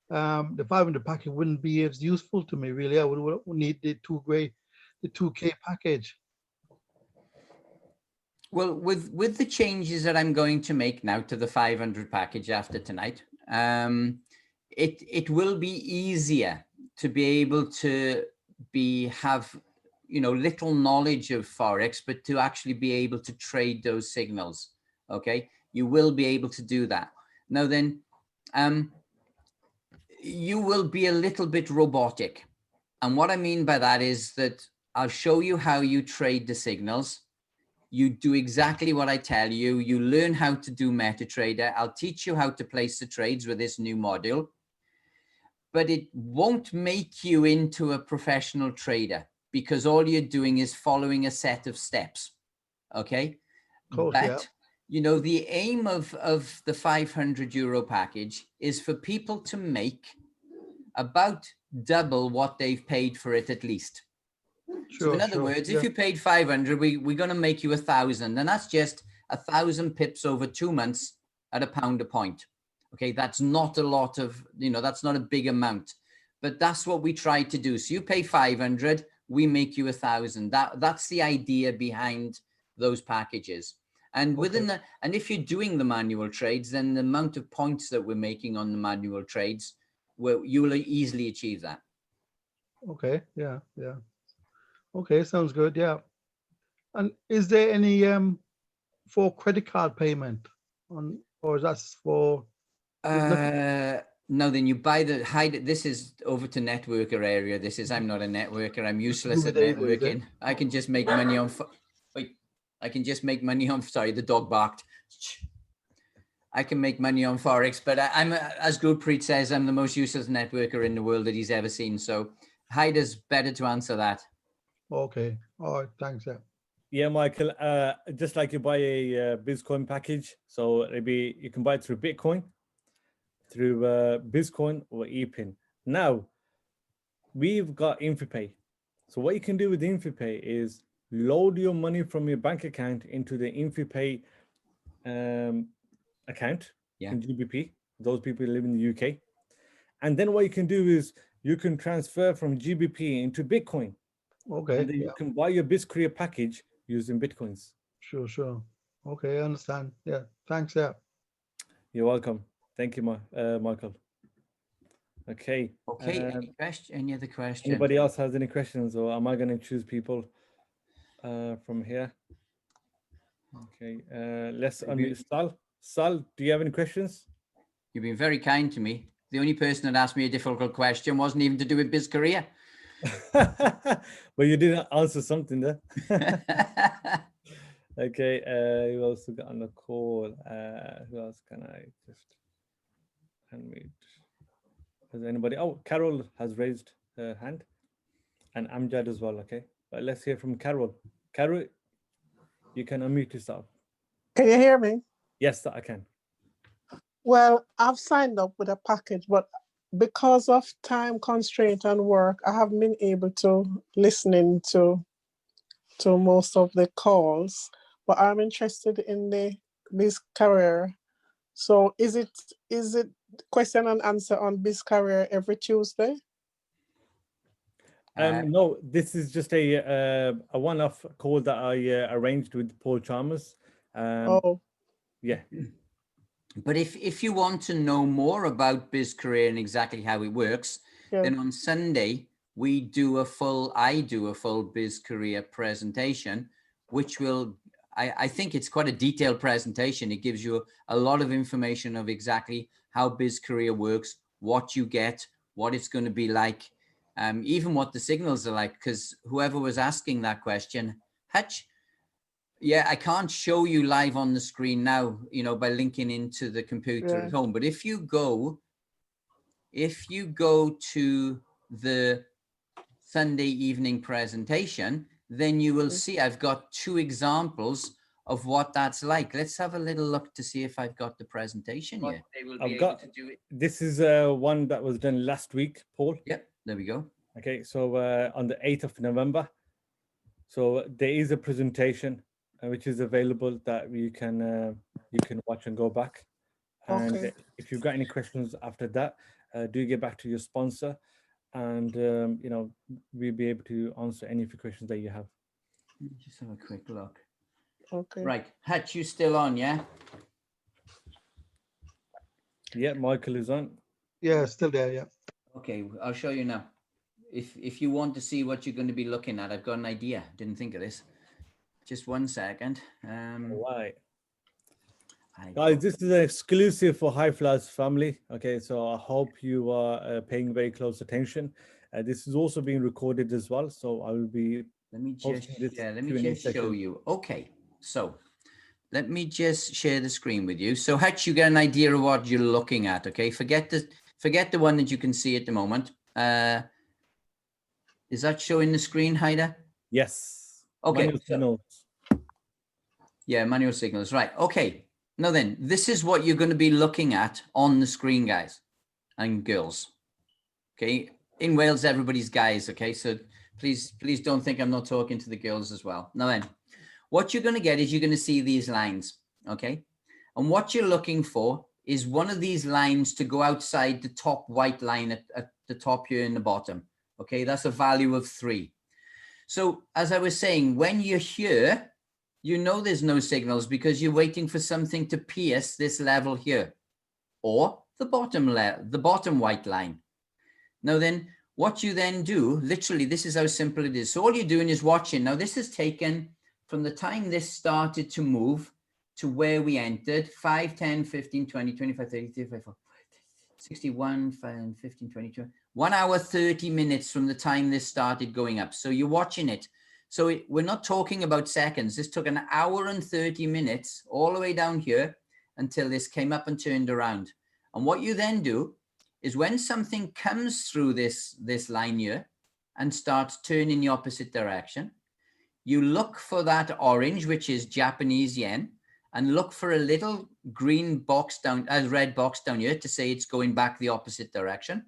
The 500 package wouldn't be as useful to me, really. I would need the 2K package. Well, with the changes that I'm going to make now to the 500 package after tonight, it will be easier to be able to have, you know, little knowledge of Forex, but to actually be able to trade those signals. Okay, you will be able to do that. Now then, you will be a little bit robotic. And what I mean by that is that I'll show you how you trade the signals. You do exactly what I tell you. You learn how to do MetaTrader. I'll teach you how to place the trades with this new module. But it won't make you into a professional trader because all you're doing is following a set of steps. Okay? Of course, But, yeah. you know, the aim of the €500 package is for people to make about double what they've paid for it at least. Sure, So in other words, yeah. if you paid 500, we're going to make you 1,000, and that's just 1,000 pips over 2 months at £1 a point. Okay, that's not a lot of, you know, that's not a big amount, but that's what we try to do. So you pay 500, we make you 1,000. That's the idea behind those packages. And within the, and if you're doing the manual trades, then the amount of points that we're making on the manual trades, you will easily achieve that. Okay, yeah. Okay, sounds good, yeah. And is there any for credit card payment on, or is that for? No, then you buy the hide. This is over to networker area. This is, I'm not a networker. I'm useless at networking. I can just make money on, I can just make money on, sorry, the dog barked. I can make money on Forex, but I'm, as Gurpreet says, I'm the most useless networker in the world that he's ever seen. So Haider's better to answer that. Okay, all right, thanks. Yeah, Michael, just like you buy a BizzCoin package, so maybe you can buy it through Bitcoin, through BizzCoin or ePin. Now, we've got InfiPay. So what you can do with InfiPay is load your money from your bank account into the InfiPay account in GBP, those people who live in the UK. And then what you can do is you can transfer from GBP into Bitcoin. Okay. And then you can buy your BizzCareer package using Bitcoins. Sure. Okay, I understand. Yeah, thanks. Yeah. You're welcome. Thank you, Michael. Okay. Okay. Any other questions? Anybody else has any questions, or am I going to choose people from here? Okay. Let's unmute Sal. Sal, do you have any questions? You've been very kind to me. The only person that asked me a difficult question wasn't even to do with BizzCareer. But you didn't answer something there. Okay, who else got on the call? Who else can I just unmute? Has anybody? Oh, Carol has raised her hand, and Amjad as well. Okay, but let's hear from Carol. Carol, you can unmute yourself. Can you hear me? Yes, I can. Well, I've signed up with a package, but because of time constraint and work, I haven't been able to listen in to most of the calls. But I'm interested in the BizzCareer. So is it question and answer on BizzCareer every Tuesday? No, this is just a one-off call that I arranged with Paul Chalmers. Yeah. But if you want to know more about BizzCareer and exactly how it works, then on Sunday I do a full BizzCareer presentation, which will, I think it's quite a detailed presentation. It gives you a lot of information of exactly how BizzCareer works, what you get, what it's going to be like, even what the signals are like. Because whoever was asking that question, Hutch. Yeah, I can't show you live on the screen now, you know, by linking into the computer at home. But if you go to the Sunday evening presentation, then you will see I've got 2 examples of what that's like. Let's have a little look to see if I've got the presentation here. I've got, this is one that was done last week, Paul. Yep, there we go. Okay, so on the 8th of November. So there is a presentation which is available that you can watch and go back. And if you've got any questions after that, do get back to your sponsor, and you know, we'll be able to answer any of the questions that you have. Let me just have a quick look. Okay. Right, Hutch, you still on? Yeah. Yeah, Michael is on. Yeah, still there. Yeah. Okay, I'll show you now. If you want to see what you're going to be looking at, I've got an idea. Didn't think of this. Just 1 second. Right. Guys, this is an exclusive for High Flyers family. Okay, so I hope you are paying very close attention. This is also being recorded as well, so I will be let me posting just this let me Q&A just show session. you. Okay, so let me just share the screen with you. So Hutch, you get an idea of what you're looking at. Okay, forget the one that you can see at the moment. Is that showing the screen, Haida? Yes. Okay. Manual signals. Yeah, manual signals. Right. Okay. Now then, this is what you're going to be looking at on the screen, guys and girls. Okay. In Wales, everybody's guys. Okay. So please don't think I'm not talking to the girls as well. Now then, what you're going to get is you're going to see these lines. Okay. And what you're looking for is one of these lines to go outside the top white line at the top here in the bottom. Okay. That's a value of 3. So as I was saying, when you're here, you know there's no signals because you're waiting for something to pierce this level here or the bottom white line. Now then, what you then do, literally, this is how simple it is. So all you're doing is watching. Now this is taken from the time this started to move to where we entered, 5, 10, 15, 20, 25, 30, 35, 61, 5, 15, 20, 1 hour, 30 minutes from the time this started going up. So you're watching it. So we're not talking about seconds. This took 1 hour and 30 minutes all the way down here until this came up and turned around. And what you then do is when something comes through this line here and starts turning the opposite direction, you look for that orange, which is Japanese yen, and look for a little green box down, a red box down here to say it's going back the opposite direction.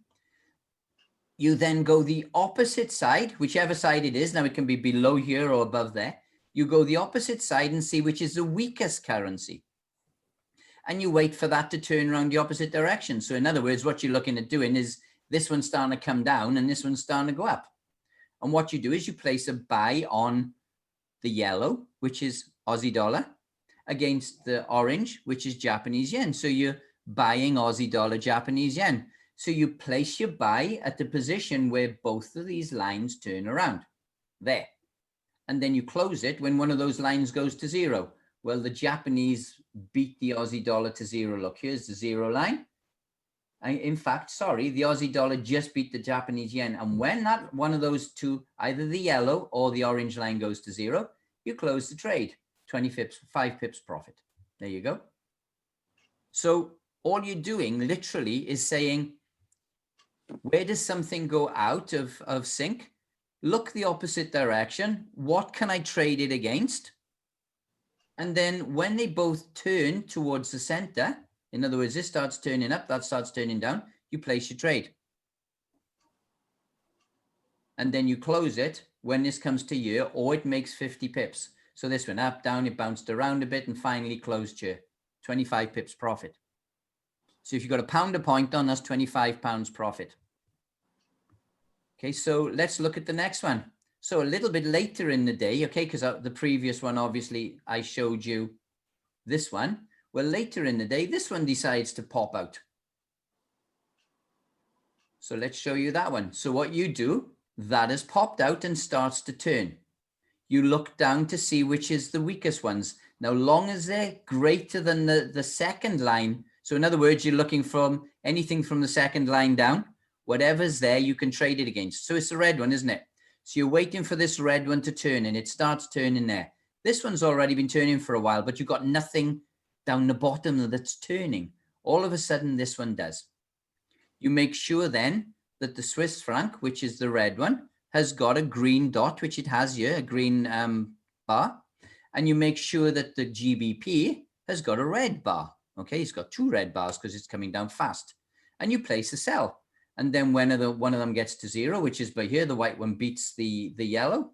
You then go the opposite side, whichever side it is. Now it can be below here or above there. You go the opposite side and see which is the weakest currency. And you wait for that to turn around the opposite direction. So in other words, what you're looking at doing is this one's starting to come down and this one's starting to go up. And what you do is you place a buy on the yellow, which is Aussie dollar, against the orange, which is Japanese yen. So you're buying Aussie dollar, Japanese yen. So you place your buy at the position where both of these lines turn around, there. And then you close it when one of those lines goes to 0. Well, the Japanese beat the Aussie dollar to 0. Look, here's the 0 line. In fact, sorry, the Aussie dollar just beat the Japanese yen. And when that one of those two, either the yellow or the orange line goes to 0, you close the trade, 20 pips, 5 pips profit. There you go. So all you're doing literally is saying, where does something go out of sync? Look the opposite direction. What can I trade it against? And then when they both turn towards the center, in other words, this starts turning up, that starts turning down, you place your trade. And then you close it when this comes to here, or it makes 50 pips. So this went up, down, it bounced around a bit and finally closed here, 25 pips profit. So if you've got £1 a point on, that's £25 profit. Okay, so let's look at the next one. So a little bit later in the day, okay, because the previous one, obviously, I showed you this one. Well, later in the day, this one decides to pop out. So let's show you that one. So what you do, that has popped out and starts to turn. You look down to see which is the weakest ones. Now, long as they're greater than the second line, so in other words, you're looking from anything from the second line down, whatever's there, you can trade it against. So it's the red one, isn't it? So you're waiting for this red one to turn and it starts turning there. This one's already been turning for a while, but you've got nothing down the bottom that's turning. All of a sudden, this one does. You make sure then that the Swiss franc, which is the red one, has got a green dot, which it has here, a green bar. And you make sure that the GBP has got a red bar. Okay, it's got 2 red bars because it's coming down fast. And you place a sell. And then when one of them gets to 0, which is by here, the white one beats the yellow.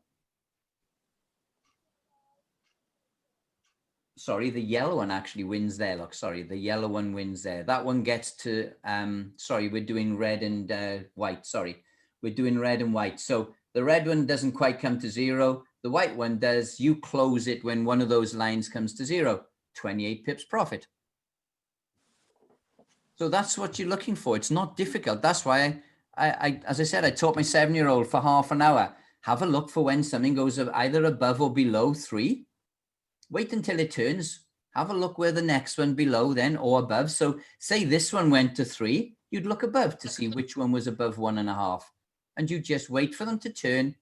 Sorry, the yellow one actually wins there. Look, sorry, the yellow one wins there. That one gets to, sorry, we're doing red and white. Sorry, we're doing red and white. So the red one doesn't quite come to 0. The white one does. You close it when one of those lines comes to 0. 28 pips profit. So that's what you're looking for. It's not difficult. That's why I as I said, I taught my 7-year-old for half an hour. Have a look for when something goes either above or below 3. Wait until it turns. have a look where the next one below then or above. So say this one went to 3, you'd look above to see which one was above 1.5. And you just wait for them to turn,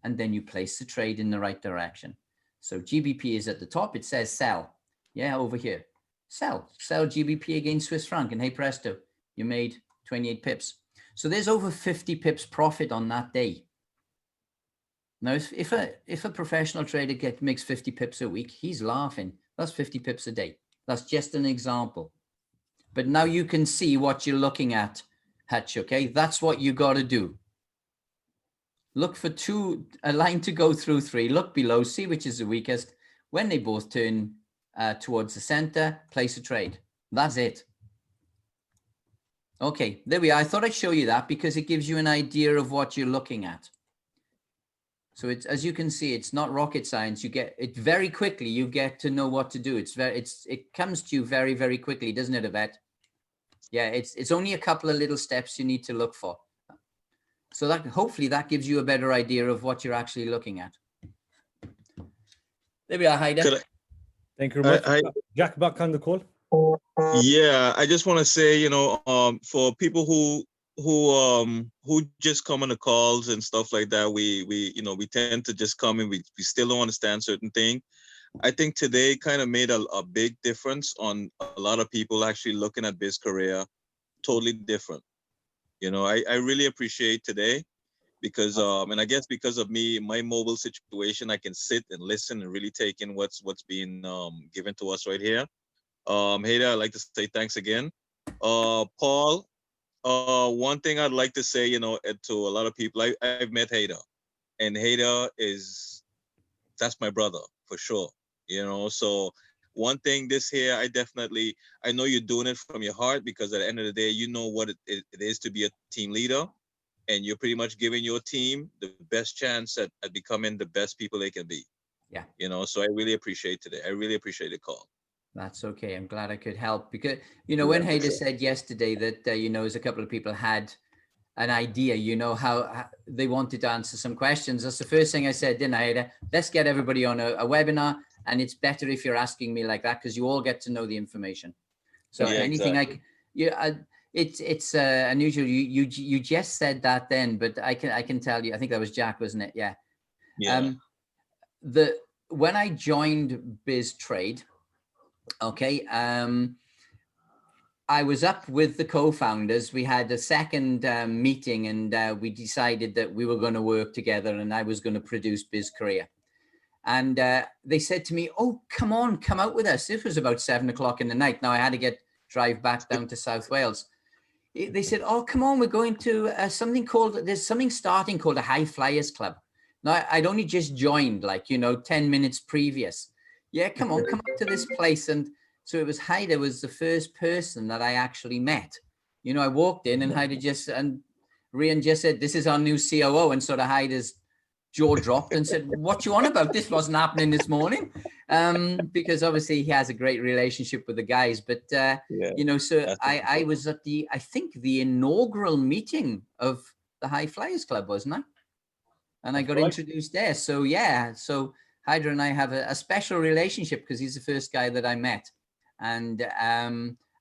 and then you place the trade in the right direction. So GBP is at the top. It says sell. Yeah, over here. Sell GBP against Swiss franc. And hey, presto, you made 28 pips. So there's over 50 pips profit on that day. Now, if a professional trader makes 50 pips a week, he's laughing. That's 50 pips a day. That's just an example. But now you can see what you're looking at, Hutch, okay? That's what you got to do. Look for a line to go through 3. Look below, see which is the weakest. When they both turn towards the center, place a trade. That's it. Okay, there we are. I thought I'd show you that because it gives you an idea of what you're looking at. So it's, as you can see, it's not rocket science. You get it very quickly. You get to know what to do. It comes to you very, very quickly, doesn't it, Yvette? Yeah, it's only a couple of little steps you need to look for. So that hopefully that gives you a better idea of what you're actually looking at. There we are, Haida. Thank you very much. Jack, back on the call. Yeah, I just want to say, for people who just come on the calls and stuff like that, we tend to just come and we still don't understand certain things. I think today kind of made a big difference on a lot of people actually looking at BizzCareer totally different. I really appreciate today because and I guess because of me, my mobile situation, I can sit and listen and really take in what's being given to us right here. Haida, I'd like to say thanks again. Paul, one thing I'd like to say, to a lot of people, I've met Haida, and Haida that's my brother for sure. So one thing this here, I know you're doing it from your heart because at the end of the day, you know what it is to be a team leader, and you're pretty much giving your team the best chance at becoming the best people they can be. Yeah. So I really appreciate today. I really appreciate the call. That's okay. I'm glad I could help because, when Haida said yesterday that, as a couple of people had an idea, how they wanted to answer some questions. That's the first thing I said, didn't I, Haida? Let's get everybody on a webinar. And it's better if you're asking me like that because you all get to know the information. So yeah, anything exactly. it's unusual. You just said that then, but I can tell you, I think that was Jack, wasn't it? Yeah. Yeah. When I joined BizzTrade, okay, I was up with the co-founders. We had a second meeting and we decided that we were going to work together and I was going to produce BizzCareer. And they said to me, oh, come on, come out with us. This was about 7 o'clock in the night. Now I had to drive back down to South Wales. They said, oh, come on, we're going to there's something starting called a High Flyers Club. Now I'd only just joined 10 minutes previous. Yeah, come on, come up to this place. And so it was Haida was the first person that I actually met. I walked in and Haida Rian just said, this is our new COO. And sort of Haida's jaw dropped and said, what you on about? This wasn't happening this morning. Because obviously he has a great relationship with the guys. But, so I was at I think the inaugural meeting of the High Flyers Club, wasn't I? And I got introduced there. So, yeah. So Haida and I have a special relationship because he's the first guy that I met. And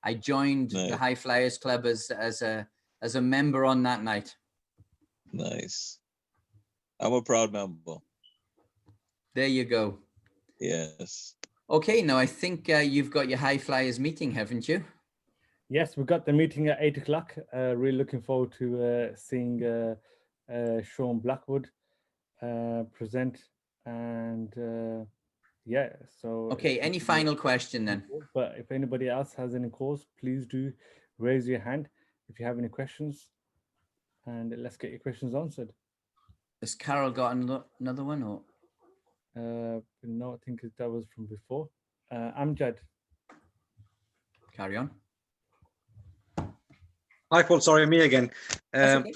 I joined the High Flyers Club as a member on that night. Nice. I'm a proud member. There you go. Yes. Okay, now I think you've got your High Flyers meeting, haven't you? Yes, we've got the meeting at 8 o'clock. Really looking forward to seeing Sean Blackwood present. And yeah, so. Okay, any final question then? But if anybody else has any calls, please do raise your hand if you have any questions. And let's get your questions answered. Has Carol got another one or? No, I think that was from before. Amjad. Carry on. Hi, Paul. Sorry, me again. Okay.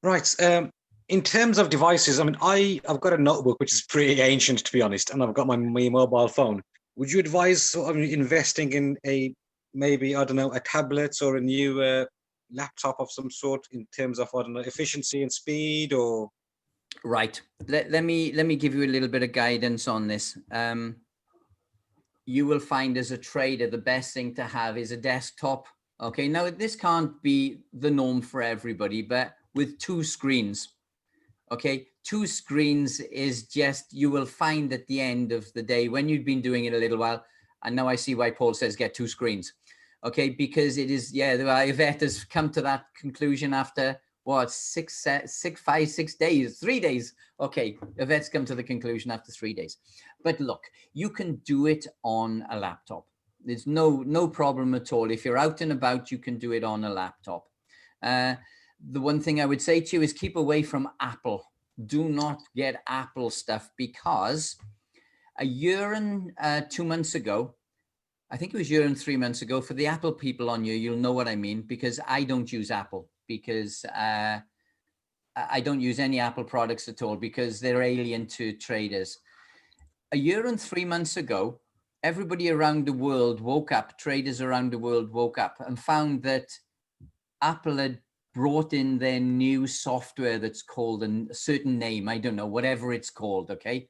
Right. In terms of devices, I mean, I've got a notebook which is pretty ancient, to be honest, and I've got my mobile phone. Would you advise sort of investing in maybe I don't know, a tablet or a new laptop of some sort in terms of I don't know, efficiency and speed or? Right. Let me give you a little bit of guidance on this. you will find as a trader, the best thing to have is a desktop. Okay, now this can't be the norm for everybody, but with 2 screens. Okay, 2 screens is just, you will find at the end of the day, when you've been doing it a little while, and now I see why Paul says get 2 screens. Okay, because it is, yeah, Yvette has come to that conclusion after what, 6 days, 3 days. Okay, Yvette's come to the conclusion after 3 days. But look, you can do it on a laptop. There's no problem at all. If you're out and about, you can do it on a laptop. The one thing I would say to you is keep away from Apple. Do not get Apple stuff, because a year and 2 months ago, I think it was a year and 3 months ago, for the Apple people on you, you'll know what I mean, because I don't use Apple, because I don't use any Apple products at all, because they're alien to traders. A year and 3 months ago, everybody around the world woke up, traders around the world woke up and found that Apple had brought in their new software that's called a certain name. I don't know, whatever it's called, okay?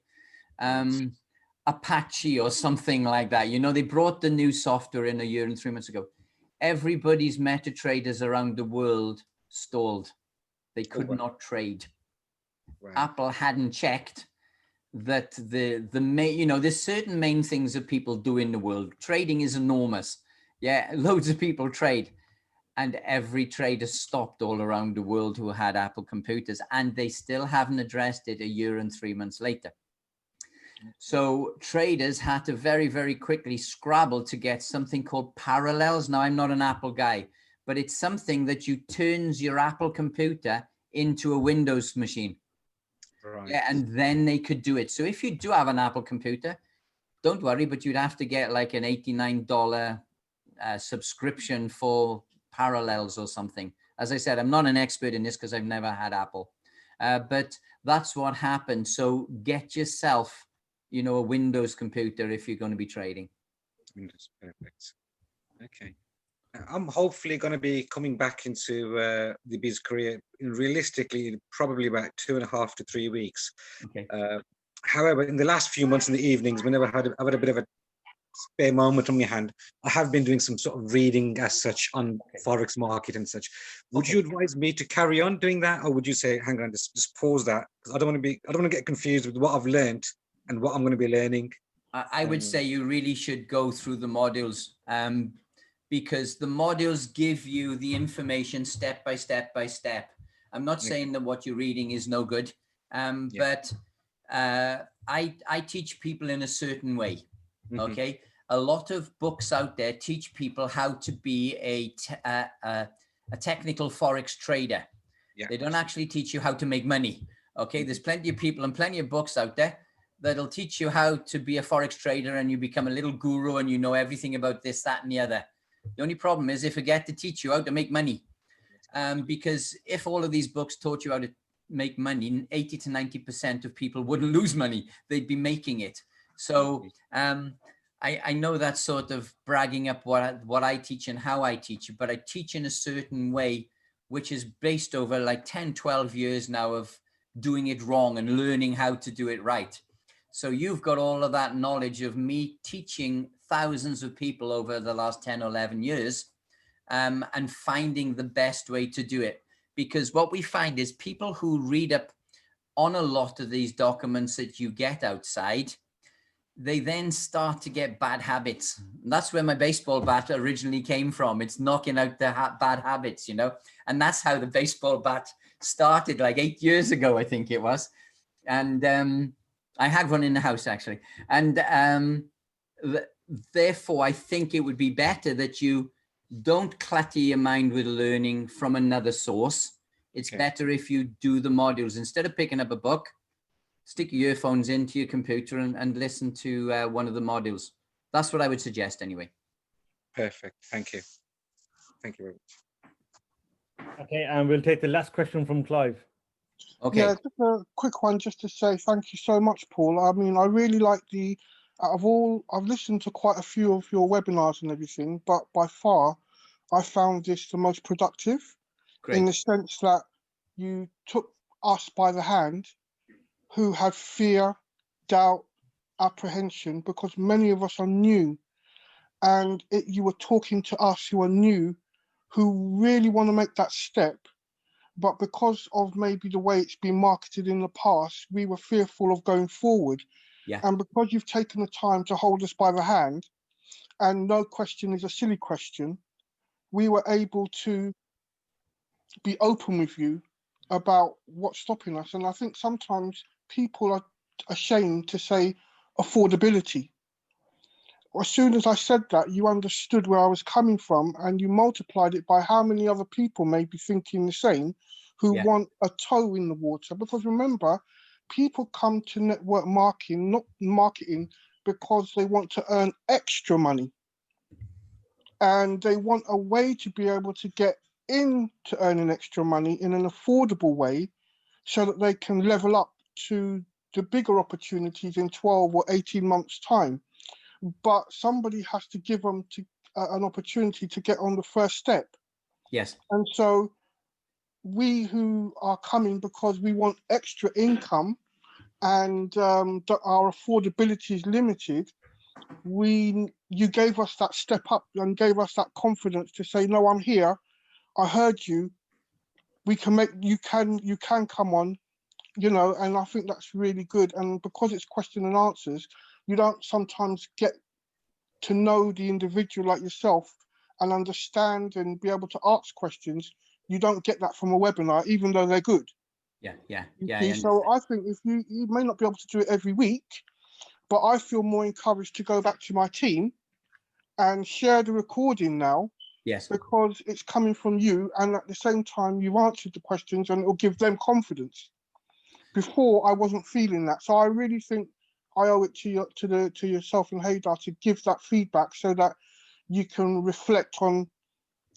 Apache or something like that. You know, they brought the new software in a year and 3 months ago. Everybody's MetaTraders around the world stalled. They could not trade. Wow. Apple hadn't checked that the main, you know, there's certain main things that people do in the world. Trading is enormous. Yeah, loads of people trade. And every trader stopped all around the world who had Apple computers, and they still haven't addressed it a year and 3 months later. So traders had to very, very quickly scrabble to get something called parallels. Now, I'm not an Apple guy, but it's something that you turns your Apple computer into a Windows machine. Right. Yeah, and then they could do it. So if you do have an Apple computer, don't worry, but you'd have to get like an $89 subscription for parallels or something. As I said, I'm not an expert in this because I've never had Apple, but that's what happened. So get yourself, you know, a Windows computer if you're going to be trading. Windows, perfect. Okay. I'm hopefully going to be coming back into the BizzCareer realistically, probably about 2.5 to 3 weeks. Okay. However, in the last few months in the evenings, whenever I've had a bit of a spare moment on my hand, I have been doing some sort of reading as such on Forex market and such. Would you advise me to carry on doing that, or would you say, hang on, just pause that? Because I don't want to get confused with what I've learned and what I'm going to be learning. I would say you really should go through the modules, because the modules give you the information step by step by step. I'm not saying that what you're reading is no good, but I teach people in a certain way. Okay, a lot of books out there teach people how to be a technical Forex trader. They don't actually teach you how to make money. Okay, there's plenty of people and plenty of books out there that'll teach you how to be a Forex trader, and you become a little guru and you know everything about this, that, and the other. The only problem is they forget to teach you how to make money. Because if all of these books taught you how to make money, 80 to 90% of people wouldn't lose money. They'd be making it. So I know that's sort of bragging up what I teach and how I teach it, but I teach in a certain way, which is based over like 10, 12 years now of doing it wrong and learning how to do it right. So you've got all of that knowledge of me teaching thousands of people over the last 10 or 11 years and finding the best way to do it. Because what we find is people who read up on a lot of these documents that you get outside, they then start to get bad habits. And that's where my baseball bat originally came from. It's knocking out the bad habits, you know, and that's how the baseball bat started like 8 years ago, I think it was. And I had one in the house actually. And therefore, I think it would be better that you don't clutter your mind with learning from another source. It's better if you do the modules. Instead of picking up a book, stick your earphones into your computer and listen to one of the modules. That's what I would suggest anyway. Perfect. Thank you. Thank you very much. Okay, and we'll take the last question from Clive. Okay. Yeah, just a quick one just to say thank you so much, Paul. I mean, I really like out of all, I've listened to quite a few of your webinars and everything, but by far, I found this the most productive. Great. In the sense that you took us by the hand who had fear, doubt, apprehension because many of us are new, and you were talking to us who are new, who really want to make that step, but because of maybe the way it's been marketed in the past, we were fearful of going forward. Yeah. And because you've taken the time to hold us by the hand, and no question is a silly question, we were able to be open with you about what's stopping us. And I think sometimes people are ashamed to say affordability. As soon as I said that, you understood where I was coming from, and you multiplied it by how many other people may be thinking the same, who want a toe in the water. Because remember, people come to network marketing, not marketing, because they want to earn extra money. And they want a way to be able to get into earning extra money in an affordable way so that they can level up to the bigger opportunities in 12 or 18 months' time. But somebody has to give them an opportunity to get on the first step. Yes. And so we who are coming because we want extra income and that our affordability is limited, you gave us that step up and gave us that confidence to say, no, I'm here. I heard you. We can make, you can come on, and I think that's really good. And because it's question and answers, you don't sometimes get to know the individual like yourself and understand and be able to ask questions. You don't get that from a webinar, even though they're good. Yeah. So I think if you may not be able to do it every week, but I feel more encouraged to go back to my team and share the recording now. Yes. Because it's coming from you, and at the same time you've answered the questions, and it'll give them confidence. Before, I wasn't feeling that, so I really think I owe it to yourself and Haydar to give that feedback so that you can reflect on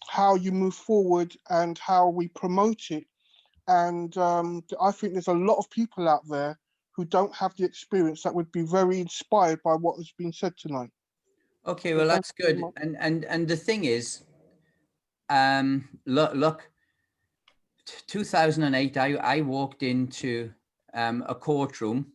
how you move forward and how we promote it. And I think there's a lot of people out there who don't have the experience that would be very inspired by what has been said tonight. Okay, well, that's good. And the thing is, look, 2008, I walked into a courtroom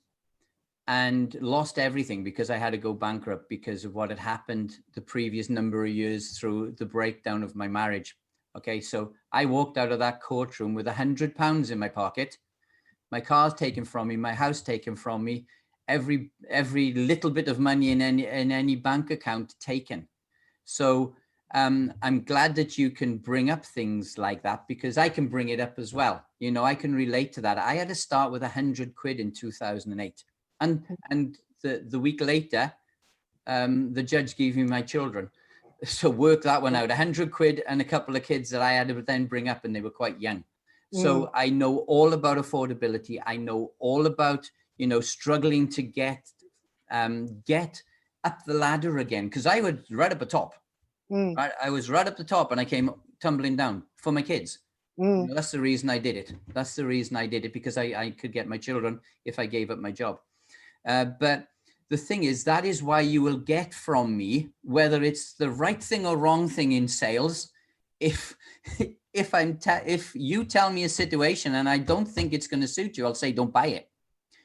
and lost everything because I had to go bankrupt because of what had happened the previous number of years through the breakdown of my marriage. Okay, so I walked out of that courtroom with £100 in my pocket, my car's taken from me, my house taken from me, every little bit of money in any bank account taken. So I'm glad that you can bring up things like that, because I can bring it up as well. I can relate to that. I had to start with £100 in 2008. And the week later, the judge gave me my children. So work that one out, £100 and a couple of kids that I had to then bring up, and they were quite young. So I know all about affordability. I know all about, struggling to get up the ladder again, because I was right up the top. Right? I was right up the top and I came tumbling down for my kids. That's the reason I did it. That's the reason I did it, because I could get my children if I gave up my job. But the thing is, that is why you will get from me, whether it's the right thing or wrong thing in sales, if you tell me a situation and I don't think it's going to suit you, I'll say, don't buy it.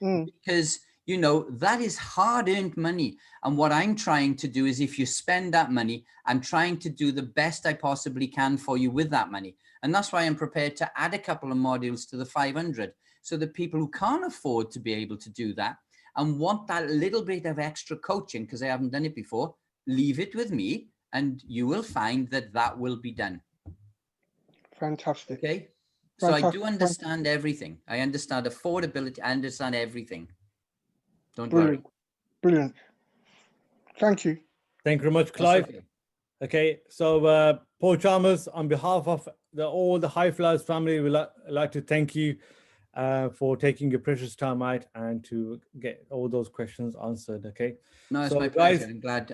Because, that is hard-earned money. And what I'm trying to do is, if you spend that money, I'm trying to do the best I possibly can for you with that money. And that's why I'm prepared to add a couple of modules to the 500, so that people who can't afford to be able to do that and want that little bit of extra coaching, because they haven't done it before, leave it with me and you will find that will be done. Fantastic. Okay. So I do understand everything. I understand affordability. I understand everything. Don't worry. Brilliant. Thank you. Thank you very much, Clive. Okay, so Paul Chalmers, on behalf of all the High Flyers family, we'd like to thank you for taking your precious time out and to get all those questions answered. Okay. No, it's my pleasure.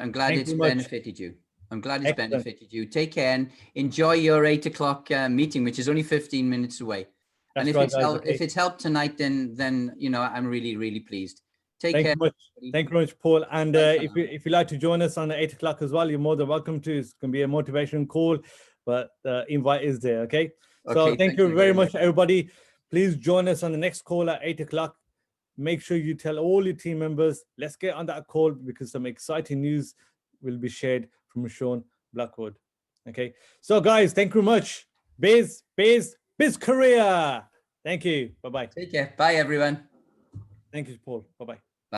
I'm glad it's benefited you. I'm glad it's benefited you. Take care and enjoy your 8 o'clock meeting, which is only 15 minutes away. That's and if it's helped tonight, then I'm really, really pleased. Take care. Thank you very much, Paul. And if you'd like to join us on 8 o'clock as well, you're more than welcome to. It's going to be a motivation call, but the invite is there. Okay. So thank you very much, everybody. Please join us on the next call at 8 o'clock. make sure you tell all your team members. Let's get on that call because some exciting news will be shared from Sean Blackwood. Okay, so guys, thank you very much. BizzCareer. Thank you. Bye-bye. Take care. Bye, everyone. Thank you, Paul. Bye-bye.